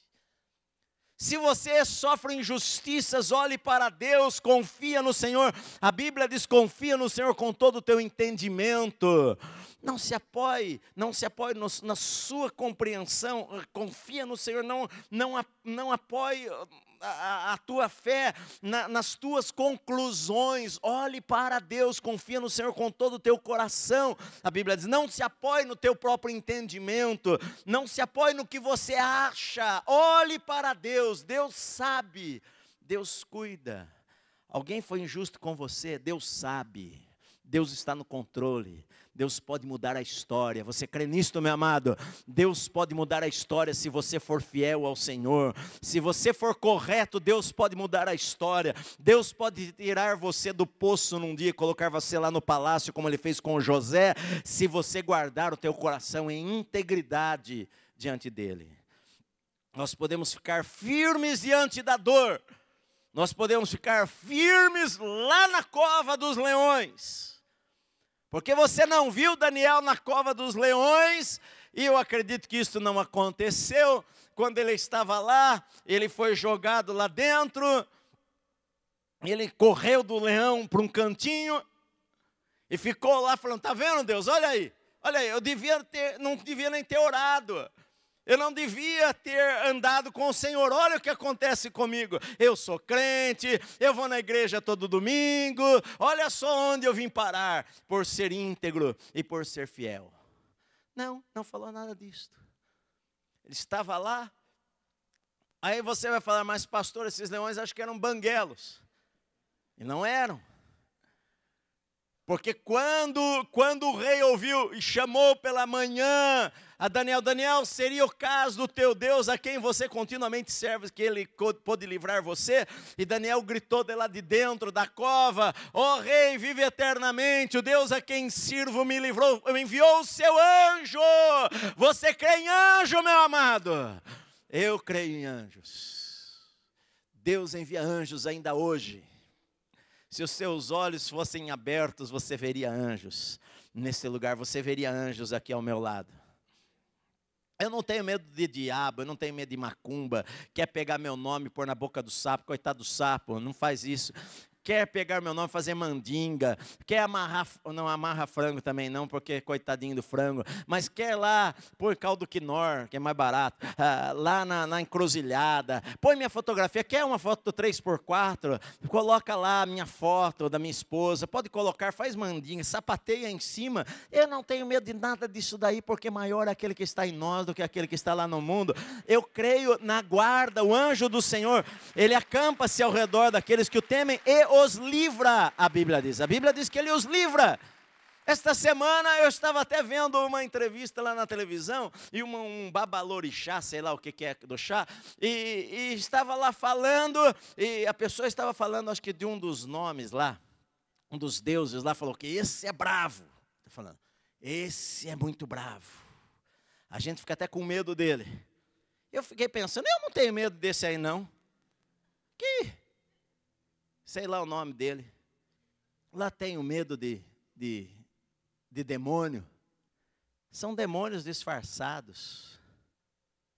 Se você sofre injustiças, olhe para Deus, confia no Senhor. A Bíblia diz, confia no Senhor com todo o teu entendimento. Não se apoie na sua compreensão, confia no Senhor, não apoie a tua fé nas tuas conclusões. Olhe para Deus, confia no Senhor com todo o teu coração. A Bíblia diz, não se apoie no teu próprio entendimento, não se apoie no que você acha. Olhe para Deus, Deus sabe, Deus cuida. Alguém foi injusto com você, Deus sabe, Deus está no controle. Deus pode mudar a história. Você crê nisto, meu amado? Deus pode mudar a história se você for fiel ao Senhor. Se você for correto, Deus pode mudar a história. Deus pode tirar você do poço num dia e colocar você lá no palácio, como Ele fez com José, se você guardar o teu coração em integridade diante dEle. Nós podemos ficar firmes diante da dor. Nós podemos ficar firmes lá na cova dos leões. Porque você não viu Daniel na cova dos leões, e eu acredito que isso não aconteceu. Quando ele estava lá, ele foi jogado lá dentro, ele correu do leão para um cantinho, e ficou lá falando, está vendo Deus, olha aí, eu não devia nem ter orado. Eu não devia ter andado com o Senhor. Olha o que acontece comigo. Eu sou crente, eu vou na igreja todo domingo. Olha só onde eu vim parar, por ser íntegro e por ser fiel. Não falou nada disso. Ele estava lá. Aí você vai falar, mas pastor, esses leões acho que eram banguelos. E não eram. Porque quando o rei ouviu e chamou pela manhã a Daniel, seria o caso do teu Deus a quem você continuamente serve, que Ele pôde livrar você? E Daniel gritou de lá de dentro da cova, ó rei, vive eternamente, o Deus a quem sirvo me livrou, me enviou o seu anjo. Você crê em anjo, meu amado? Eu creio em anjos. Deus envia anjos ainda hoje. Se os seus olhos fossem abertos, você veria anjos nesse lugar, você veria anjos aqui ao meu lado. Eu não tenho medo de diabo, eu não tenho medo de macumba. Quer pegar meu nome e pôr na boca do sapo, coitado do sapo, não faz isso. Quer pegar meu nome e fazer mandinga, quer amarrar, não amarra frango também não, porque coitadinho do frango, mas quer lá pôr caldo quinor, que é mais barato, lá na encruzilhada, põe minha fotografia, quer uma foto do 3x4, coloca lá a minha foto da minha esposa, pode colocar, faz mandinga, sapateia em cima. Eu não tenho medo de nada disso daí, porque maior é aquele que está em nós do que aquele que está lá no mundo. Eu creio na guarda, o anjo do Senhor, ele acampa-se ao redor daqueles que o temem e os livra, a Bíblia diz que Ele os livra. Esta semana eu estava até vendo uma entrevista lá na televisão, e um babalorixá, sei lá o que é do chá, e estava lá falando, e a pessoa estava falando, acho que de um dos nomes lá, um dos deuses lá, falou que esse é bravo, está falando, esse é muito bravo, a gente fica até com medo dele. Eu fiquei pensando, eu não tenho medo desse aí não, sei lá o nome dele, lá tenho medo de demônio, são demônios disfarçados,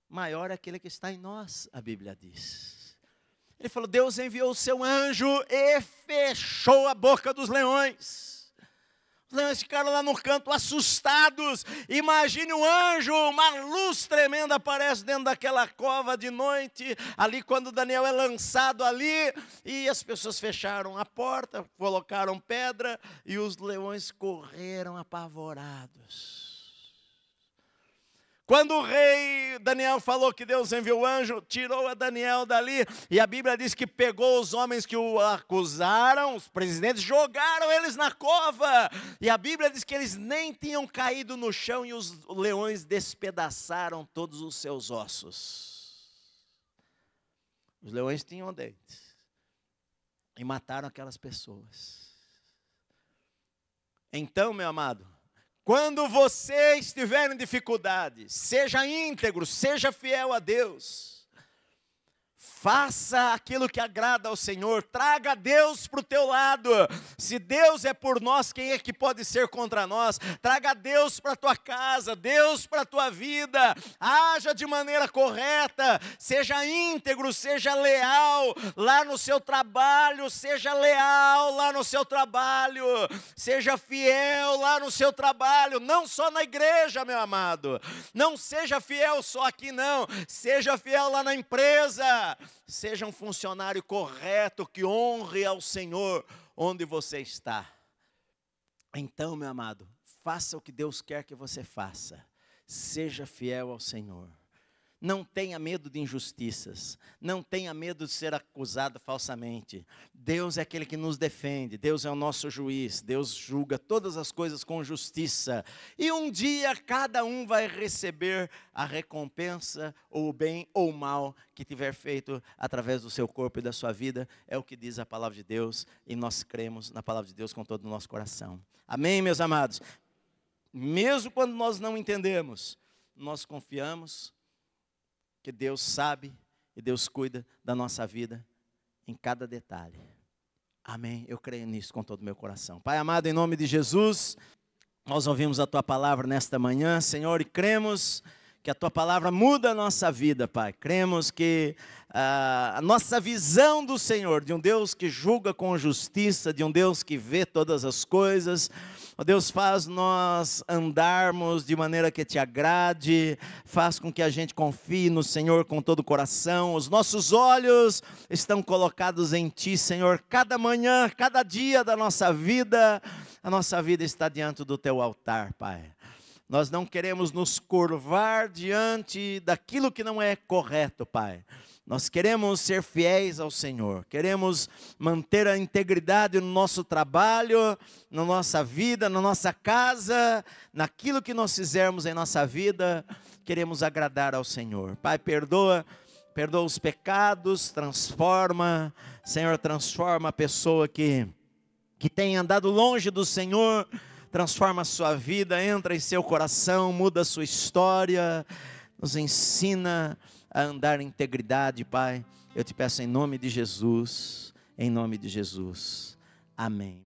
maior é aquele que está em nós, a Bíblia diz. Ele falou, Deus enviou o seu anjo e fechou a boca dos leões. Os leões ficaram lá no canto assustados. Imagine um anjo, uma luz tremenda aparece dentro daquela cova de noite, ali quando Daniel é lançado ali, e as pessoas fecharam a porta, colocaram pedra, e os leões correram apavorados. Quando o rei Daniel falou que Deus enviou o anjo, tirou a Daniel dali, e a Bíblia diz que pegou os homens que o acusaram, os presidentes, jogaram eles na cova, e a Bíblia diz que eles nem tinham caído no chão, e os leões despedaçaram todos os seus ossos. Os leões tinham dentes, e mataram aquelas pessoas. Então, meu amado, quando você estiver em dificuldade, seja íntegro, seja fiel a Deus. Faça aquilo que agrada ao Senhor, traga Deus para o teu lado. Se Deus é por nós, quem é que pode ser contra nós? Traga Deus para a tua casa, Deus para a tua vida, haja de maneira correta, seja íntegro, seja leal lá no seu trabalho, seja leal lá no seu trabalho, seja fiel lá no seu trabalho, não só na igreja, meu amado, não seja fiel só aqui não, seja fiel lá na empresa, seja um funcionário correto que honre ao Senhor onde você está. Então, meu amado, faça o que Deus quer que você faça, seja fiel ao Senhor. Não tenha medo de injustiças, não tenha medo de ser acusado falsamente. Deus é aquele que nos defende, Deus é o nosso juiz, Deus julga todas as coisas com justiça. E um dia cada um vai receber a recompensa, ou o bem ou o mal que tiver feito através do seu corpo e da sua vida. É o que diz a palavra de Deus, e nós cremos na palavra de Deus com todo o nosso coração. Amém, meus amados? Mesmo quando nós não entendemos, nós confiamos que Deus sabe e Deus cuida da nossa vida em cada detalhe. Amém? Eu creio nisso com todo o meu coração. Pai amado, em nome de Jesus, nós ouvimos a Tua palavra nesta manhã, Senhor, e cremos que a Tua palavra muda a nossa vida, Pai. Cremos que a nossa visão do Senhor, de um Deus que julga com justiça, de um Deus que vê todas as coisas, ó Deus, faz nós andarmos de maneira que te agrade, faz com que a gente confie no Senhor com todo o coração. Os nossos olhos estão colocados em Ti, Senhor, cada manhã, cada dia da nossa vida, a nossa vida está diante do Teu altar, Pai. Nós não queremos nos curvar diante daquilo que não é correto, Pai. Nós queremos ser fiéis ao Senhor, queremos manter a integridade no nosso trabalho, na nossa vida, na nossa casa, naquilo que nós fizermos em nossa vida, queremos agradar ao Senhor. Pai, perdoa os pecados, transforma, Senhor, transforma a pessoa que tem andado longe do Senhor, transforma a sua vida, entra em seu coração, muda a sua história, nos ensina a andar em integridade, Pai. Eu te peço em nome de Jesus, amém.